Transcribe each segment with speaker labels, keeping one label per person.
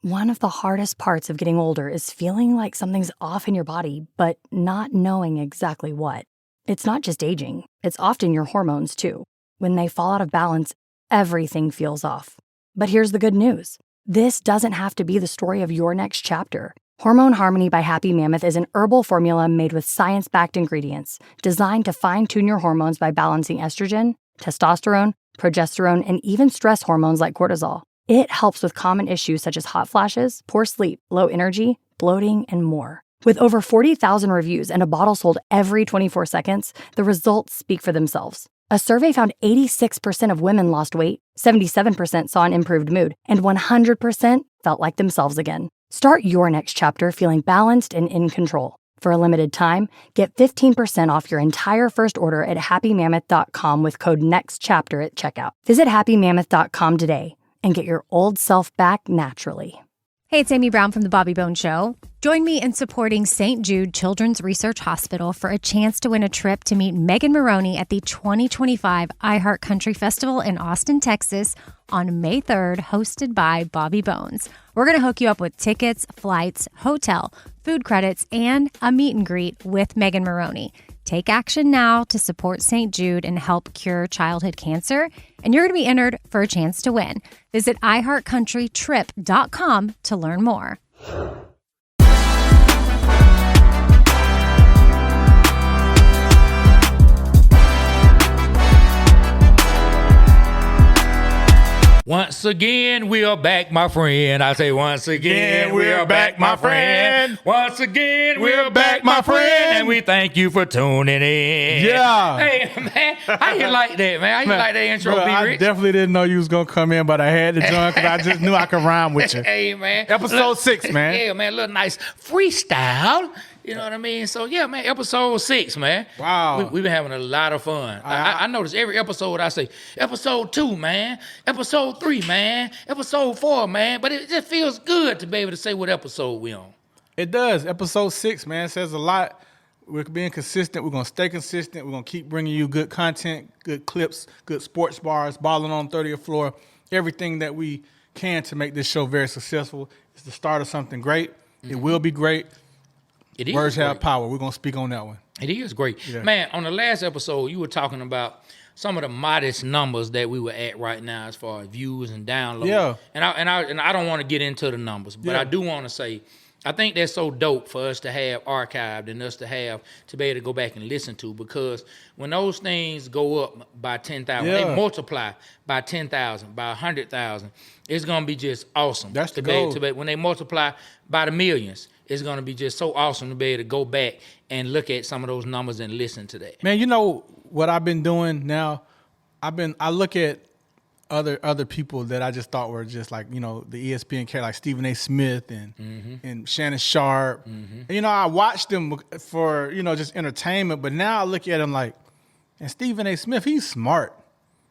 Speaker 1: One of the hardest parts of getting older is feeling like something's off in your body, but not knowing exactly what. It's not just aging, it's often your hormones too. When they fall out of balance, everything feels off. But here's the good news. This doesn't have to be the story of your next chapter. Hormone Harmony by Happy Mammoth is an herbal formula made with science-backed ingredients designed to fine-tune your hormones by balancing estrogen, testosterone, progesterone, and even stress hormones like cortisol. It helps with common issues such as hot flashes, poor sleep, low energy, bloating, and more. With over 40,000 reviews and a bottle sold every 24 seconds, the results speak for themselves. A survey found 86% of women lost weight, 77% saw an improved mood, and 100% felt like themselves again. Start your next chapter feeling balanced and in control. For a limited time, get 15% off your entire first order at happymammoth.com with code NEXTCHAPTER at checkout. Visit happymammoth.com today and get your old self back naturally.
Speaker 2: Hey, it's Amy Brown from The Bobby Bones Show. Join me in supporting St. Jude Children's Research Hospital for a chance to win a trip to meet Megan Maroney at the 2025 iHeart Country Festival in Austin, Texas on May 3rd, hosted by Bobby Bones. We're going to hook you up with tickets, flights, hotel, food credits, and a meet and greet with Megan Maroney. Take action now to support St. Jude and help cure childhood cancer, and you're going to be entered for a chance to win. Visit iHeartCountryTrip.com to learn more.
Speaker 3: Once again, we are back, my friend. I say once again, we are back, my friend. Once again, we're back, my friend. And we thank you for tuning in.
Speaker 4: Yeah.
Speaker 3: Hey, man, how you like that, man? How you like that intro,
Speaker 4: Bro,
Speaker 3: B.
Speaker 4: I
Speaker 3: Rich?
Speaker 4: definitely didn't know you was going to come in, but I had to join because I just knew I could rhyme with you.
Speaker 3: Hey, man.
Speaker 4: Episode 6, man.
Speaker 3: Yeah, man, a little nice freestyle. You know what I mean? So, yeah, man, episode 6, man.
Speaker 4: Wow.
Speaker 3: We've been having a lot of fun. I notice every episode I say, episode 2, man. Episode 3, man. Episode 4, man. But it just feels good to be able to say what episode we on.
Speaker 4: It does. Episode 6, man, says a lot. We're being consistent. We're going to stay consistent. We're going to keep bringing you good content, good clips, good sports bars, balling on 30th floor, everything that we can to make this show very successful. It's the start of something great. Mm-hmm. It will be great.
Speaker 3: It is
Speaker 4: Words
Speaker 3: great.
Speaker 4: have power. We're going to speak on that one.
Speaker 3: It is great.
Speaker 4: Yeah.
Speaker 3: Man, on the last episode, you were talking about some of the modest numbers that we were at right now as far as views and downloads.
Speaker 4: Yeah.
Speaker 3: And I don't want to get into the numbers, but
Speaker 4: Yeah.
Speaker 3: I do want to say, I think that's so dope for us to have archived and us to be able to go back and listen to, because when those things go up by 10,000,
Speaker 4: Yeah.
Speaker 3: they multiply by 10,000, by 100,000, it's going to be just awesome.
Speaker 4: That's the
Speaker 3: goal.
Speaker 4: goal.
Speaker 3: When they multiply by the millions, it's going to be just so awesome to be able to go back and look at some of those numbers and listen to that.
Speaker 4: Man, you know what I've been doing now? I look at other people that I just thought were just like, you know, the ESPN character, like Stephen A. Smith and Shannon Sharp. And, you know, I watched them for, you know, just entertainment, but now I look at him like, and Stephen A. Smith, he's smart.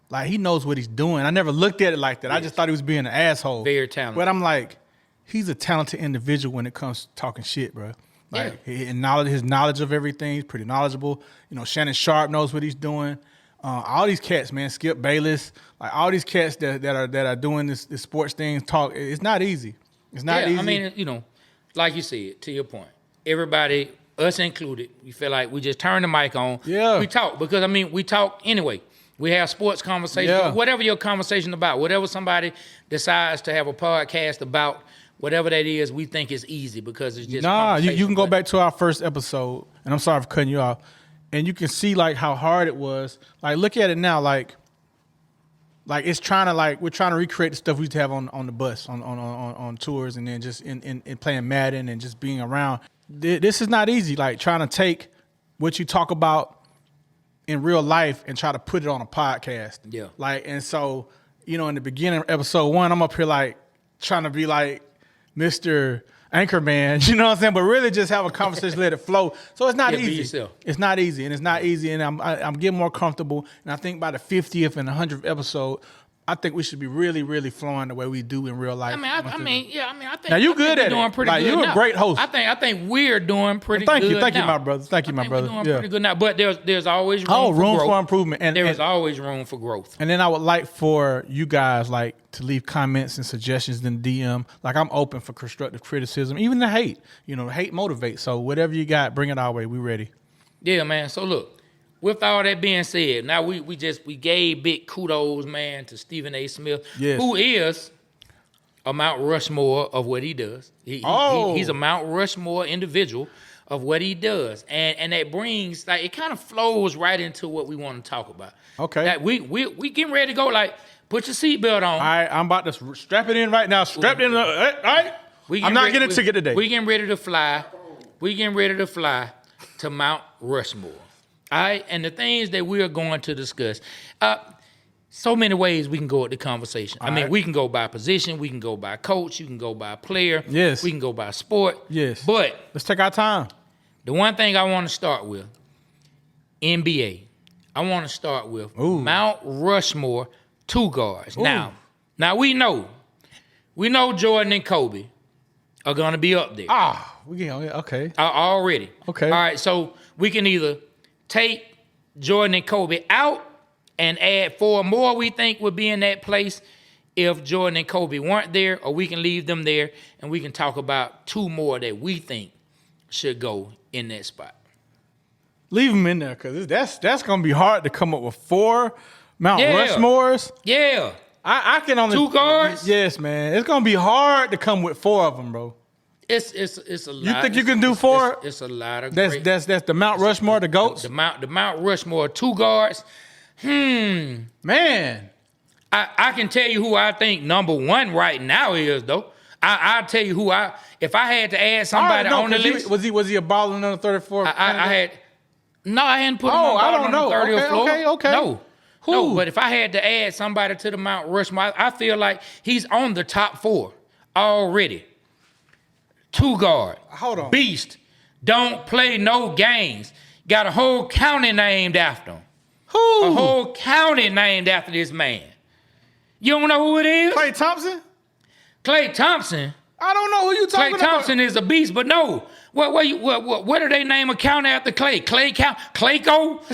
Speaker 4: Like, he knows what he's doing. I never looked at it like that. Yes. I just thought he was being an asshole.
Speaker 3: Very talented.
Speaker 4: But I'm like, he's a talented individual when it comes to talking shit, bro. Like, his knowledge of everything, he's pretty knowledgeable. You know, Shannon Sharp knows what he's doing. All these cats, man, Skip Bayless, like all these cats that are doing this sports thing, talk. It's not easy. It's not easy.
Speaker 3: I mean, you know, like you said, to your point, everybody, us included, we feel like we just turn the mic on.
Speaker 4: Yeah.
Speaker 3: We talk because, I mean, we talk anyway. We have sports conversations,
Speaker 4: Yeah.
Speaker 3: whatever your conversation about, whatever somebody decides to have a podcast about, whatever that is, we think is easy because it's just
Speaker 4: you can go back to our first episode, and I'm sorry for cutting you off, and you can see like how hard it was. Like, look at it now, like it's trying to, like, we're trying to recreate the stuff we used to have on the bus, on tours, and then just in playing Madden and just being around. This is not easy. Like, trying to take what you talk about in real life and try to put it on a podcast.
Speaker 3: Yeah.
Speaker 4: Like, and so, you know, in the beginning of episode 1, I'm up here like trying to be like Mr. Anchorman, you know what I'm saying? But really just have a conversation, let it flow. So it's not
Speaker 3: Be
Speaker 4: easy.
Speaker 3: yourself.
Speaker 4: It's not easy, and it's not easy, and I'm getting more comfortable. And I think by the 50th and 100th episode, I think we should be really, really flowing the way we do in real life.
Speaker 3: I think.
Speaker 4: Now you good at
Speaker 3: doing
Speaker 4: it.
Speaker 3: Pretty
Speaker 4: Like
Speaker 3: good
Speaker 4: you're
Speaker 3: now.
Speaker 4: a great host.
Speaker 3: I think we're doing pretty
Speaker 4: Thank
Speaker 3: good.
Speaker 4: you, thank you,
Speaker 3: now.
Speaker 4: my brother. Thank you, my brother.
Speaker 3: We're doing pretty good now, but there's always room
Speaker 4: room
Speaker 3: for growth.
Speaker 4: improvement. And
Speaker 3: There is always room for growth.
Speaker 4: And then I would like for you guys to leave comments and suggestions in the DM. Like I'm open for constructive criticism, even the hate. The hate motivates. So whatever you got, bring it our way. We ready.
Speaker 3: Yeah, man. So look, with all that being said, now we gave big kudos, man, to Stephen A. Smith, who is a Mount Rushmore of what he does. He's a Mount Rushmore individual of what he does, and that brings it kind of flows right into what we want to talk about.
Speaker 4: Okay,
Speaker 3: that we getting ready to go. Like, put your seatbelt on.
Speaker 4: All right, I'm about to strap it in right now. Strap it in. All right, I'm not getting a ticket today.
Speaker 3: We getting ready to fly. We getting ready to fly to Mount Rushmore. All right, and the things that we are going to discuss, so many ways we can go at the conversation. We can go by position, we can go by coach, you can go by player,
Speaker 4: yes,
Speaker 3: we can go by sport,
Speaker 4: yes.
Speaker 3: But
Speaker 4: let's take our time.
Speaker 3: The one thing I want to start with, NBA. I want to start with Mount Rushmore 2 guards. Ooh. Now we know Jordan and Kobe are going to be up there.
Speaker 4: Okay.
Speaker 3: Already.
Speaker 4: Okay.
Speaker 3: All right, so we can either take Jordan and Kobe out and add 4 more we think would be in that place if Jordan and Kobe weren't there, or we can leave them there and we can talk about 2 more that we think should go in that spot.
Speaker 4: Leave them in there because that's going to be hard to come up with 4 Mount Rushmores.
Speaker 3: Yeah.
Speaker 4: I can only
Speaker 3: 2 guards?
Speaker 4: Yes, man. It's going to be hard to come with 4 of them, bro.
Speaker 3: It's a lot.
Speaker 4: You think you can do 4?
Speaker 3: It's a lot of
Speaker 4: that's the Mount Rushmore, the GOATs?
Speaker 3: The Mount Rushmore 2 guards.
Speaker 4: Man.
Speaker 3: I can tell you who I think number 1 right now is, though. I'll tell you if I had to add somebody on the list.
Speaker 4: Was he a baller on the 34?
Speaker 3: I hadn't put him on the 30th floor.
Speaker 4: Okay.
Speaker 3: No, but if I had to add somebody to the Mount Rushmore, I feel like he's on the top 4 already. 2 guard.
Speaker 4: Hold on.
Speaker 3: Beast. Don't play no games. Got a whole county named after him.
Speaker 4: Who?
Speaker 3: A whole county named after this man. You don't know who it is?
Speaker 4: Klay Thompson?
Speaker 3: Klay Thompson?
Speaker 4: I don't know who you talking about.
Speaker 3: Klay Thompson is a beast, but no. What do they name a county after Klay? Clayco?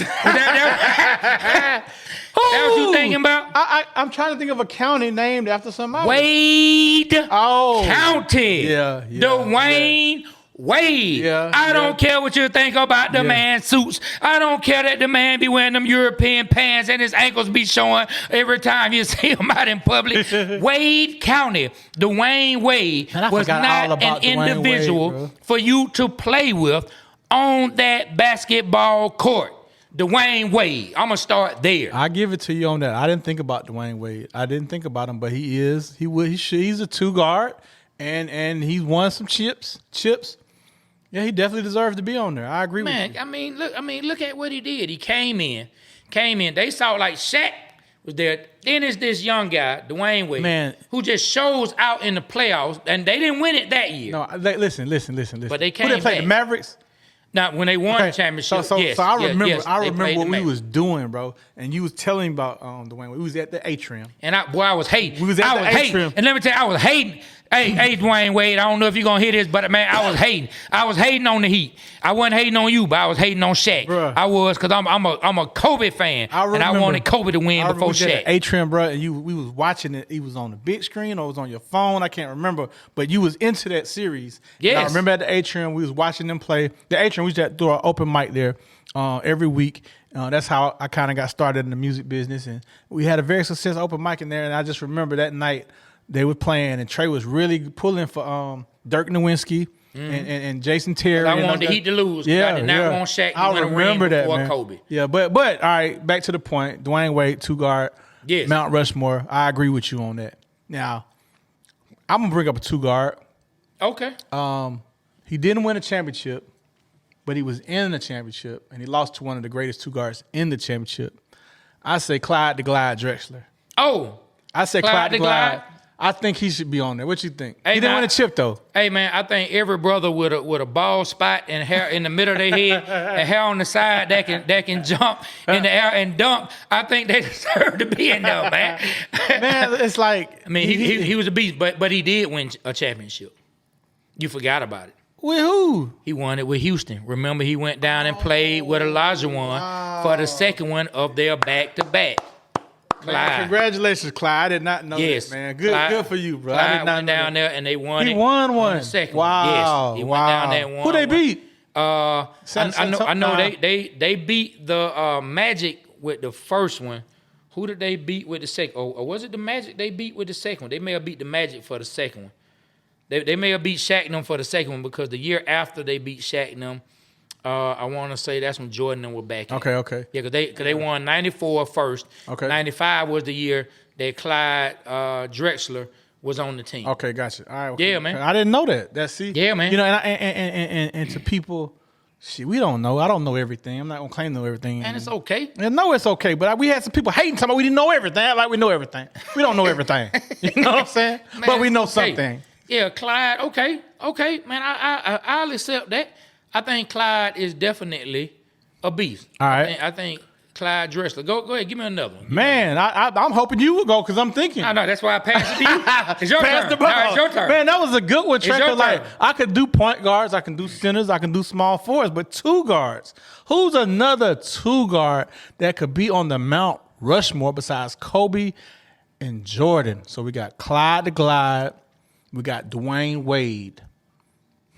Speaker 3: That what you thinking about?
Speaker 4: I'm trying to think of a county named after somebody.
Speaker 3: Wade County.
Speaker 4: Yeah.
Speaker 3: Dwayne Wade.
Speaker 4: Yeah.
Speaker 3: I don't care what you think about the man suits. I don't care that the man be wearing them European pants and his ankles be showing every time you see him out in public. Wade County, Dwayne Wade was not an individual for you to play with on that basketball court. Dwayne Wade. I'm going to start there.
Speaker 4: I give it to you on that. I didn't think about Dwayne Wade. I didn't think about him, but he's a 2 guard and he's won some chips. Yeah, he definitely deserves to be on there. I agree with you.
Speaker 3: Look at what he did. He came in. They saw like Shaq was there. Then there's this young guy, Dwayne Wade, who just shows out in the playoffs, and they didn't win it that year.
Speaker 4: No, listen.
Speaker 3: But they came
Speaker 4: Who they played,
Speaker 3: back.
Speaker 4: the Mavericks?
Speaker 3: Now, when they won the championship,
Speaker 4: so I remember what we
Speaker 3: match.
Speaker 4: was doing, bro. And you was telling me about Dwayne Wade. We was at the atrium.
Speaker 3: And I was hating.
Speaker 4: We was at the atrium.
Speaker 3: And let me tell you, I was hating. Hey, Dwayne Wade, I don't know if you're going to hear this, but, man, I was hating. I was hating on the Heat. I wasn't hating on you, but I was hating on Shaq.
Speaker 4: Bruh.
Speaker 3: I was, because I'm a Kobe fan, and I wanted Kobe to win before Shaq.
Speaker 4: At the atrium, bro, and we was watching it. It was on the big screen or it was on your phone. I can't remember. But you was into that series.
Speaker 3: Yes.
Speaker 4: And I remember at the atrium, we was watching them play. The atrium, we used to do an open mic there every week. That's how I kind of got started in the music business. And we had a very successful open mic in there. And I just remember that night, they were playing, and Trey was really pulling for Dirk Nowitzki and Jason Terry.
Speaker 3: I wanted the Heat to lose.
Speaker 4: Yeah,
Speaker 3: I did not want Shaq to win a
Speaker 4: remember
Speaker 3: ring
Speaker 4: that,
Speaker 3: before
Speaker 4: man.
Speaker 3: Kobe.
Speaker 4: Yeah, but all right, back to the point. Dwayne Wade, 2 guard,
Speaker 3: yes.
Speaker 4: Mount Rushmore. I agree with you on that. Now, I'm gonna bring up a 2 guard.
Speaker 3: Okay.
Speaker 4: He didn't win a championship, but he was in the championship, and he lost to one of the greatest 2 guards in the championship. I say Clyde the Glide Drexler.
Speaker 3: Oh,
Speaker 4: I say Clyde the Glide. I think he should be on there. What you think?
Speaker 3: Hey,
Speaker 4: He didn't
Speaker 3: now-
Speaker 4: win a chip though.
Speaker 3: Hey man, I think every brother with a bald spot and hair in the middle of their head and hair on the side that can jump in the air and dunk, I think they deserve to be in there, man.
Speaker 4: Man, it's like
Speaker 3: I mean, he was a beast, but he did win a championship. You forgot about it.
Speaker 4: with who?
Speaker 3: He won it with Houston. Remember, he went down and played with Elijah one for the second one of their back-to-back.
Speaker 4: Man,
Speaker 3: Clyde.
Speaker 4: congratulations, Clyde. I did not know
Speaker 3: Yes,
Speaker 4: that, man. Good,
Speaker 3: Clyde-
Speaker 4: good for you, bro. I
Speaker 3: Clyde
Speaker 4: did not
Speaker 3: went
Speaker 4: know
Speaker 3: down
Speaker 4: that.
Speaker 3: there and they won.
Speaker 4: He
Speaker 3: it
Speaker 4: won one.
Speaker 3: on the second
Speaker 4: Wow.
Speaker 3: one. Yes, he went down there and won.
Speaker 4: Who they
Speaker 3: one.
Speaker 4: beat?
Speaker 3: I know they beat the Magic with the first one. Who did they beat with the second? Or was it the Magic they beat with the second one? They may have beat the Magic for the second one. They may have beat Shaq and them for the second one because the year after they beat Shaq and them, I want to say that's when Jordan and them were back in.
Speaker 4: Okay.
Speaker 3: Yeah, because they won 94 first.
Speaker 4: Okay.
Speaker 3: 95 was the year that Clyde Drexler was on the team.
Speaker 4: Okay, gotcha. All right. Okay.
Speaker 3: Yeah, man.
Speaker 4: I didn't know that. See.
Speaker 3: Yeah, man.
Speaker 4: You know, and to people, shit, we don't know. I don't know everything. I'm not gonna claim to know everything.
Speaker 3: And it's okay.
Speaker 4: And no, it's okay. But we had some people hating, talking about we didn't know everything. Act like we know everything. We don't know everything. You know what I'm saying?
Speaker 3: Man,
Speaker 4: but we know
Speaker 3: it's okay.
Speaker 4: something.
Speaker 3: Yeah, Clyde. Okay, man. I'll accept that. I think Clyde is definitely a beast.
Speaker 4: All right.
Speaker 3: I think Clyde Drexler. Go ahead. Give me another one.
Speaker 4: Man, I'm hoping you will go because I'm thinking.
Speaker 3: No, that's why I passed it to you. It's your
Speaker 4: Pass
Speaker 3: turn.
Speaker 4: the ball.
Speaker 3: All right, it's your turn.
Speaker 4: Man, that was a good one, Trey.
Speaker 3: your
Speaker 4: 'Cause, like,
Speaker 3: turn.
Speaker 4: I could do point guards, I can do centers, I can do small forwards, but two guards. Who's another two guard that could be on the Mount Rushmore besides Kobe and Jordan? So we got Clyde the Glide, we got Dwayne Wade.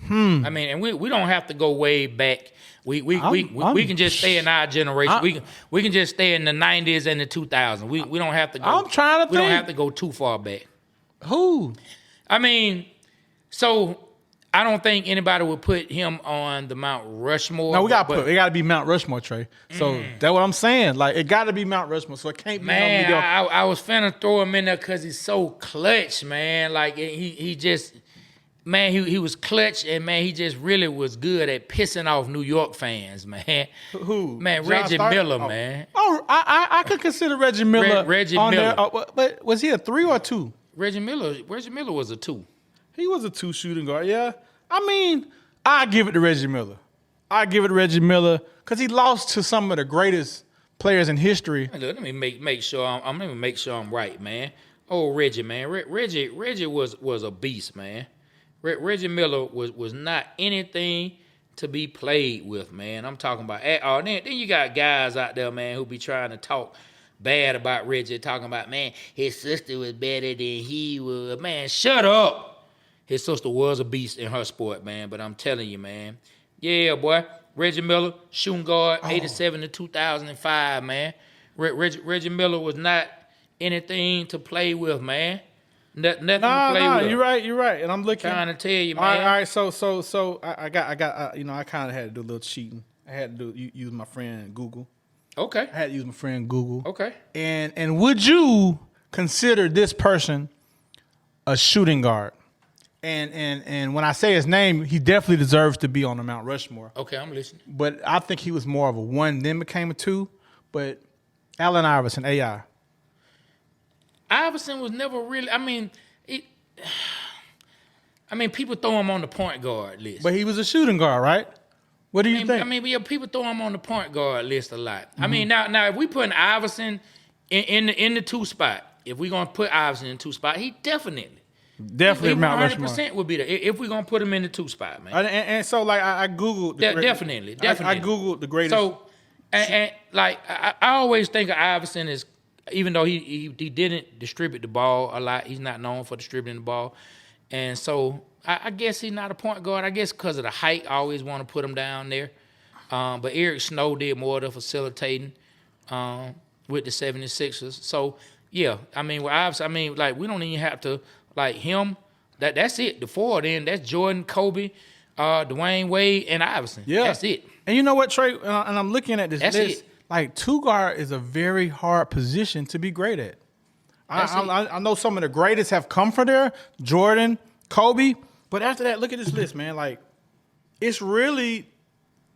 Speaker 3: I mean, and we don't have to go way back. We can just stay in our generation. We can just stay in the 90s and the 2000s. We don't have to go.
Speaker 4: I'm trying to
Speaker 3: We don't
Speaker 4: think.
Speaker 3: have to go too far back.
Speaker 4: Who?
Speaker 3: I mean, so I don't think anybody would put him on the Mount Rushmore.
Speaker 4: No, it
Speaker 3: but-
Speaker 4: got to be Mount Rushmore, Trey. So that's what I'm saying. Like, it got to be Mount Rushmore. So it can't be
Speaker 3: Man,
Speaker 4: no mediocre.
Speaker 3: I was finna throw him in there because he's so clutch, man. Like he just, man, he was clutch, and man, he just really was good at pissing off New York fans, man.
Speaker 4: Who?
Speaker 3: Man,
Speaker 4: John
Speaker 3: Reggie
Speaker 4: Stark?
Speaker 3: Miller,
Speaker 4: Oh.
Speaker 3: man.
Speaker 4: Oh, I could consider Reggie Miller.
Speaker 3: Reggie
Speaker 4: on
Speaker 3: Miller.
Speaker 4: There. But was he a 3 or a 2?
Speaker 3: Reggie Miller was a 2.
Speaker 4: He was a 2 shooting guard. Yeah. I mean, I give it to Reggie Miller. I give it to Reggie Miller because he lost to some of the greatest players in history.
Speaker 3: Look, let me make sure I'm right, man. Oh, Reggie, man. Reggie was a beast, man. Reggie Miller was not anything to be played with, man. I'm talking about at all. Then you got guys out there, man, who be trying to talk bad about Reggie, talking about, man, his sister was better than he was. Man, shut up. His sister was a beast in her sport, man. But I'm telling you, man. Yeah, boy. Reggie Miller, shooting guard, 87 to 2005, man. Reggie Miller was not anything to play with, man. Nothing to play with.
Speaker 4: You're right. And I'm looking.
Speaker 3: Trying to tell you,
Speaker 4: All
Speaker 3: man.
Speaker 4: right. So I got I kind of had to do a little cheating. I had to use my friend Google.
Speaker 3: Okay.
Speaker 4: I had to use my friend Google.
Speaker 3: Okay.
Speaker 4: And would you consider this person a shooting guard? And when I say his name, he definitely deserves to be on the Mount Rushmore.
Speaker 3: Okay, I'm listening.
Speaker 4: But I think he was more of a 1, then became a 2. But Allen Iverson, AI.
Speaker 3: Iverson was never really. I mean, people throw him on the point guard list.
Speaker 4: But he was a shooting guard, right? What do you think?
Speaker 3: I mean, yeah, people throw him on the point guard list a lot. I mean, now if we put Iverson in the 2 spot, if we're gonna put Iverson in 2 spot, he definitely
Speaker 4: Mount Rushmore.
Speaker 3: 100% would be there if we're gonna put him in the 2 spot, man.
Speaker 4: And so, like, I Googled.
Speaker 3: Definitely.
Speaker 4: I Googled the greatest.
Speaker 3: So, and like I always think of Iverson as, even though he didn't distribute the ball a lot, he's not known for distributing the ball, and so I guess he's not a point guard. I guess because of the height, I always want to put him down there. But Eric Snow did more of the facilitating with the 76ers. So yeah, I mean, with Iverson, like, we don't even have to, like, him. That's it. The 4 then, that's Jordan, Kobe, Dwayne Wade, and Iverson.
Speaker 4: Yeah,
Speaker 3: that's it.
Speaker 4: And you know what, Trey? And I'm looking at this
Speaker 3: That's
Speaker 4: list.
Speaker 3: it.
Speaker 4: Like, 2 guard is a very hard position to be great at. I know some of the greatest have come from there. Jordan, Kobe. But after that, look at this list, man. Like, it's really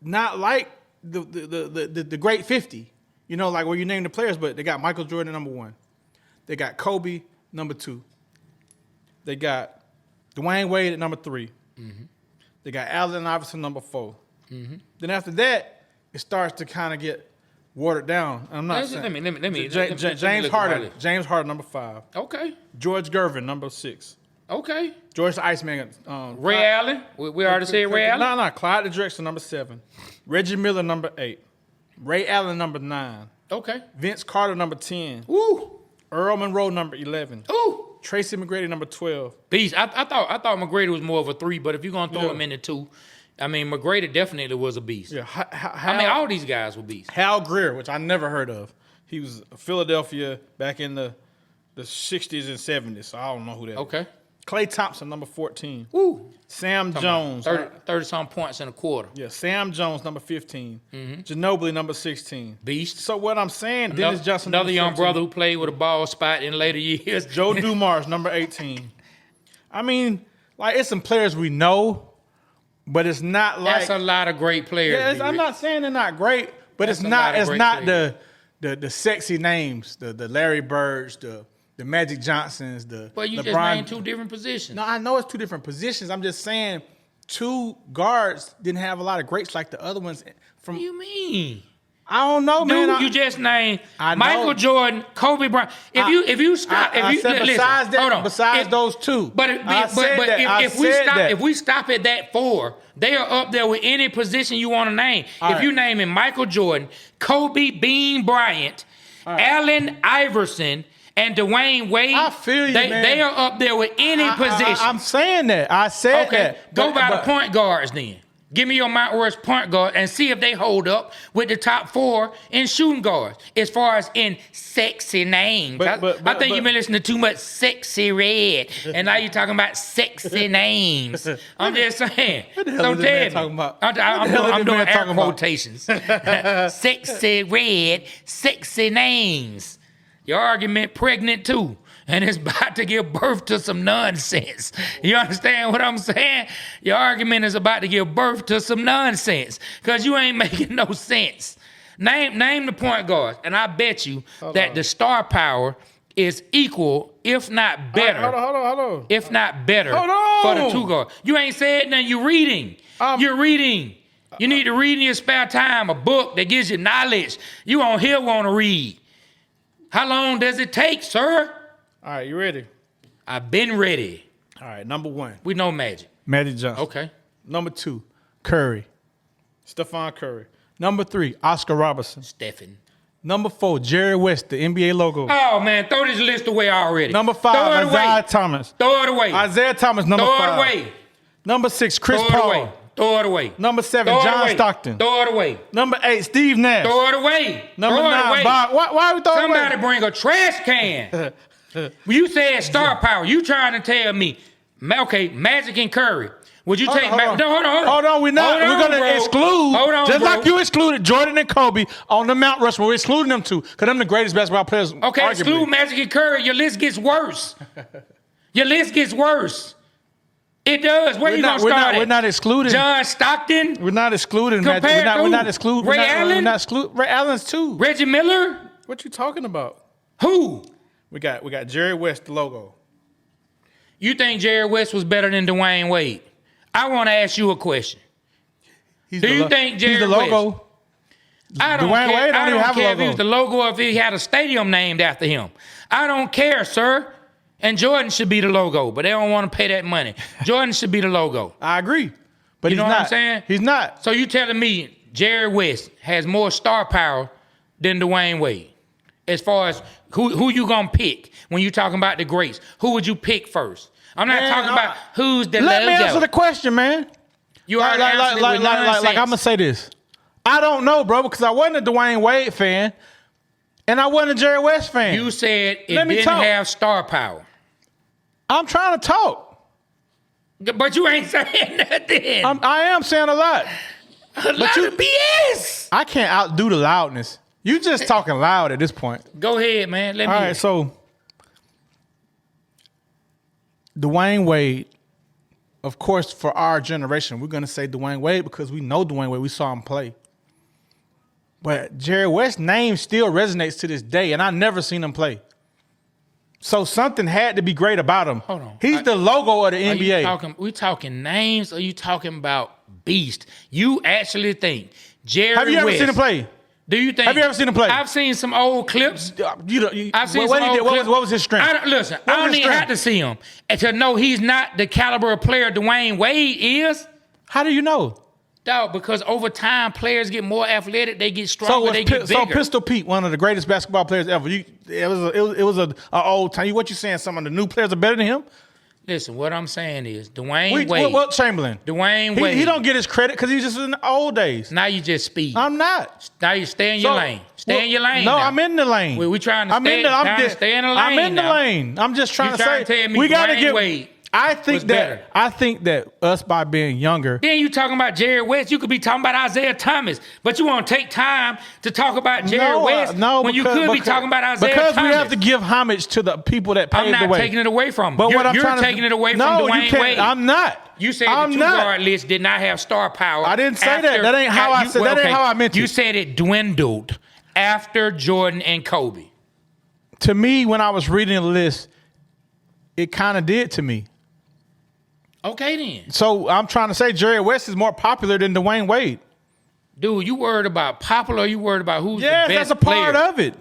Speaker 4: not like the great 50. You know, like where you name the players, but they got Michael Jordan number 1. They got Kobe number 2. They got Dwayne Wade at number 3. They got Allen Iverson number 4. Then after that, it starts to kind of get watered down. I'm not saying.
Speaker 3: Let me
Speaker 4: James Harden. James Harden number 5.
Speaker 3: Okay.
Speaker 4: George Gervin number 6.
Speaker 3: Okay.
Speaker 4: George the Iceman.
Speaker 3: Ray Allen. We already said Ray Allen.
Speaker 4: No. Clyde the Drexler number 7. Reggie Miller number 8. Ray Allen number 9.
Speaker 3: Okay.
Speaker 4: Vince Carter number 10.
Speaker 3: Woo.
Speaker 4: Earl Monroe number 11.
Speaker 3: Ooh.
Speaker 4: Tracy McGrady number 12.
Speaker 3: Beast. I thought McGrady was more of a 3, but if you're gonna throw him in the 2, I mean McGrady definitely was a beast.
Speaker 4: Yeah.
Speaker 3: I mean all these guys were beasts.
Speaker 4: Hal Greer, which I never heard of. He was Philadelphia back in the 60s and 70s, so I don't know who that is.
Speaker 3: Okay.
Speaker 4: Klay Thompson, number 14.
Speaker 3: Woo.
Speaker 4: Sam Jones.
Speaker 3: 30-some points in a quarter.
Speaker 4: Yeah, Sam Jones, number 15. Ginobili, number 16.
Speaker 3: Beast.
Speaker 4: So what I'm saying, Dennis Johnson,
Speaker 3: another
Speaker 4: number
Speaker 3: young
Speaker 4: 15.
Speaker 3: brother who played with a ball spot in later years.
Speaker 4: Joe Dumars, number 18. I mean, like, it's some players we know, but it's not like...
Speaker 3: That's a lot of great players.
Speaker 4: Yeah, I'm not saying they're not great, but it's not the sexy names, the Larry Birds, the Magic Johnsons,
Speaker 3: But you
Speaker 4: LeBron.
Speaker 3: just named 2 different positions.
Speaker 4: No, I know it's 2 different positions. I'm just saying 2 guards didn't have a lot of greats like the other ones.
Speaker 3: What do you mean?
Speaker 4: I don't know,
Speaker 3: Dude,
Speaker 4: man.
Speaker 3: you just named
Speaker 4: I know.
Speaker 3: Michael Jordan, Kobe Bryant. If you stop,
Speaker 4: besides that,
Speaker 3: hold on.
Speaker 4: besides those 2.
Speaker 3: But if we stop at that 4, they are up there with any position you want to name. If you naming Michael Jordan, Kobe Bean Bryant, Allen Iverson, and Dwayne Wade,
Speaker 4: I feel you, man.
Speaker 3: They are up there with any position.
Speaker 4: I'm saying that. I said that.
Speaker 3: Go by the point guards then. Give me your Mount Rush point guard and see if they hold up with the top 4 in shooting guards as far as in sexy names. I think you've been listening to too much Sexy Red, and now you're talking about sexy names. I'm just saying.
Speaker 4: What the hell is this man talking about?
Speaker 3: I'm doing air quotations. Sexy Red, sexy names. Your argument pregnant too. And it's about to give birth to some nonsense. You understand what I'm saying? Your argument is about to give birth to some nonsense because you ain't making no sense. Name the point guards, and I bet you the star power is equal, if not better.
Speaker 4: Hold on.
Speaker 3: If not better for the 2 guards. You ain't said nothing. You're reading. You're reading. You need to read in your spare time a book that gives you knowledge. You on here want to read. How long does it take, sir?
Speaker 4: All right, you ready?
Speaker 3: I've been ready.
Speaker 4: All right, number 1.
Speaker 3: We know Magic.
Speaker 4: Magic Johnson.
Speaker 3: Okay.
Speaker 4: Number 2, Curry. Stephon Curry. Number 3, Oscar Robertson.
Speaker 3: Stephen.
Speaker 4: Number 4, Jerry West, the NBA logo.
Speaker 3: Oh, man, throw this list away already.
Speaker 4: Number 5, Isaiah Thomas.
Speaker 3: Throw it away.
Speaker 4: Isaiah Thomas, number 5.
Speaker 3: Throw it away.
Speaker 4: Number 6, Chris
Speaker 3: Throw
Speaker 4: Paul.
Speaker 3: it away. Throw it away.
Speaker 4: Number 7,
Speaker 3: Throw it
Speaker 4: John
Speaker 3: away.
Speaker 4: Stockton.
Speaker 3: Throw it away.
Speaker 4: Number 8, Steve Nash.
Speaker 3: Throw it away.
Speaker 4: Number
Speaker 3: Throw
Speaker 4: 9,
Speaker 3: it away.
Speaker 4: Bob. Why are we throwing it away?
Speaker 3: Somebody bring a trash can. You said star power. You trying to tell me, okay, Magic and Curry. Would you take?
Speaker 4: Hold on.
Speaker 3: Hold on.
Speaker 4: We're going to exclude.
Speaker 3: Hold on,
Speaker 4: just
Speaker 3: bro.
Speaker 4: like you excluded Jordan and Kobe on the Mount Rushmore. We're excluding them 2 because they're the greatest basketball players.
Speaker 3: Okay,
Speaker 4: arguably.
Speaker 3: exclude Magic and Curry. Your list gets worse. Your list gets worse. It does. Where you gonna start?
Speaker 4: We're not excluding
Speaker 3: John Stockton.
Speaker 4: We're not excluding Magic. We're not excluding
Speaker 3: Ray Allen.
Speaker 4: We're not excluding Ray Allen's too.
Speaker 3: Reggie Miller.
Speaker 4: What you talking about?
Speaker 3: Who?
Speaker 4: We got Jerry West, the logo.
Speaker 3: You think Jerry West was better than Dwayne Wade? I want to ask you a question. Do you think Jerry
Speaker 4: he's the logo?
Speaker 3: West? I don't
Speaker 4: Dwayne
Speaker 3: care.
Speaker 4: Wade
Speaker 3: I
Speaker 4: don't even
Speaker 3: don't
Speaker 4: have a
Speaker 3: care if
Speaker 4: logo.
Speaker 3: he was the logo or if he had a stadium named after him. I don't care, sir. And Jordan should be the logo, but they don't want to pay that money. Jordan should be the logo.
Speaker 4: I agree, but
Speaker 3: You
Speaker 4: he's
Speaker 3: know
Speaker 4: not.
Speaker 3: what I'm saying?
Speaker 4: He's not.
Speaker 3: So you telling me Jerry West has more star power than Dwayne Wade? As far as who you gonna pick when you talking about the greats? Who would you pick first? I'm not talking about who's the
Speaker 4: Let me
Speaker 3: logo.
Speaker 4: answer the question, man.
Speaker 3: You already answered it with nonsense.
Speaker 4: I'm gonna say this. I don't know, bro, because I wasn't a Dwayne Wade fan, and I wasn't a Jerry West fan.
Speaker 3: You said it
Speaker 4: Let me
Speaker 3: didn't
Speaker 4: talk.
Speaker 3: have star power.
Speaker 4: I'm trying to talk.
Speaker 3: But you ain't saying nothing.
Speaker 4: I am saying a lot.
Speaker 3: A lot of BS.
Speaker 4: I can't outdo the loudness. You just talking loud at this point.
Speaker 3: Go ahead, man. Let me
Speaker 4: All
Speaker 3: hear.
Speaker 4: right, so Dwayne Wade, of course, for our generation, we're gonna say Dwayne Wade because we know Dwayne Wade. We saw him play. But Jerry West's name still resonates to this day, and I never seen him play. So something had to be great about him.
Speaker 3: Hold on.
Speaker 4: He's the logo of the NBA.
Speaker 3: We talking names, or you talking about beast? You actually think Jerry
Speaker 4: Have you ever
Speaker 3: West,
Speaker 4: seen him play?
Speaker 3: Do you think?
Speaker 4: Have you ever seen him play?
Speaker 3: I've seen some old clips.
Speaker 4: I've seen what he did. What was his strength?
Speaker 3: I don't even have to see him to know he's not the caliber of player Dwayne Wade is.
Speaker 4: How do you know?
Speaker 3: Dog, because over time players get more athletic, they get stronger, they get bigger.
Speaker 4: So Pistol Pete, one of the greatest basketball players ever. It was an old time. What you saying? Some of the new players are better than him?
Speaker 3: Listen, what I'm saying is Dwayne Wade.
Speaker 4: What Chamberlain?
Speaker 3: Dwayne Wade.
Speaker 4: He don't get his credit because he's just in the old days.
Speaker 3: Now you just speed.
Speaker 4: I'm not.
Speaker 3: Now you stay in your lane. Stay in your lane.
Speaker 4: No,
Speaker 3: now.
Speaker 4: I'm in the lane.
Speaker 3: We trying to stay in the lane.
Speaker 4: I'm in the
Speaker 3: now.
Speaker 4: lane. I'm just trying to say
Speaker 3: tell me
Speaker 4: we got to get.
Speaker 3: Wade
Speaker 4: I think that us by being younger.
Speaker 3: Then you talking about Jerry West. You could be talking about Isaiah Thomas, but you want to take time to talk about Jerry West when you could be talking about Isaiah Thomas.
Speaker 4: Because we have to give homage to the people that paved the way.
Speaker 3: I'm not taking it away from him.
Speaker 4: But
Speaker 3: you're taking it away from Dwayne Wade.
Speaker 4: I'm not.
Speaker 3: You said the two-guard list did not have star power.
Speaker 4: I didn't say that. That ain't how I said. That ain't how I meant it.
Speaker 3: You said it dwindled after Jordan and Kobe.
Speaker 4: To me, when I was reading the list, it kind of did to me.
Speaker 3: Okay, then.
Speaker 4: So I'm trying to say Jerry West is more popular than Dwayne Wade.
Speaker 3: Dude, you worried about popular or you worried about who's the best player?
Speaker 4: Yes, that's a part of it.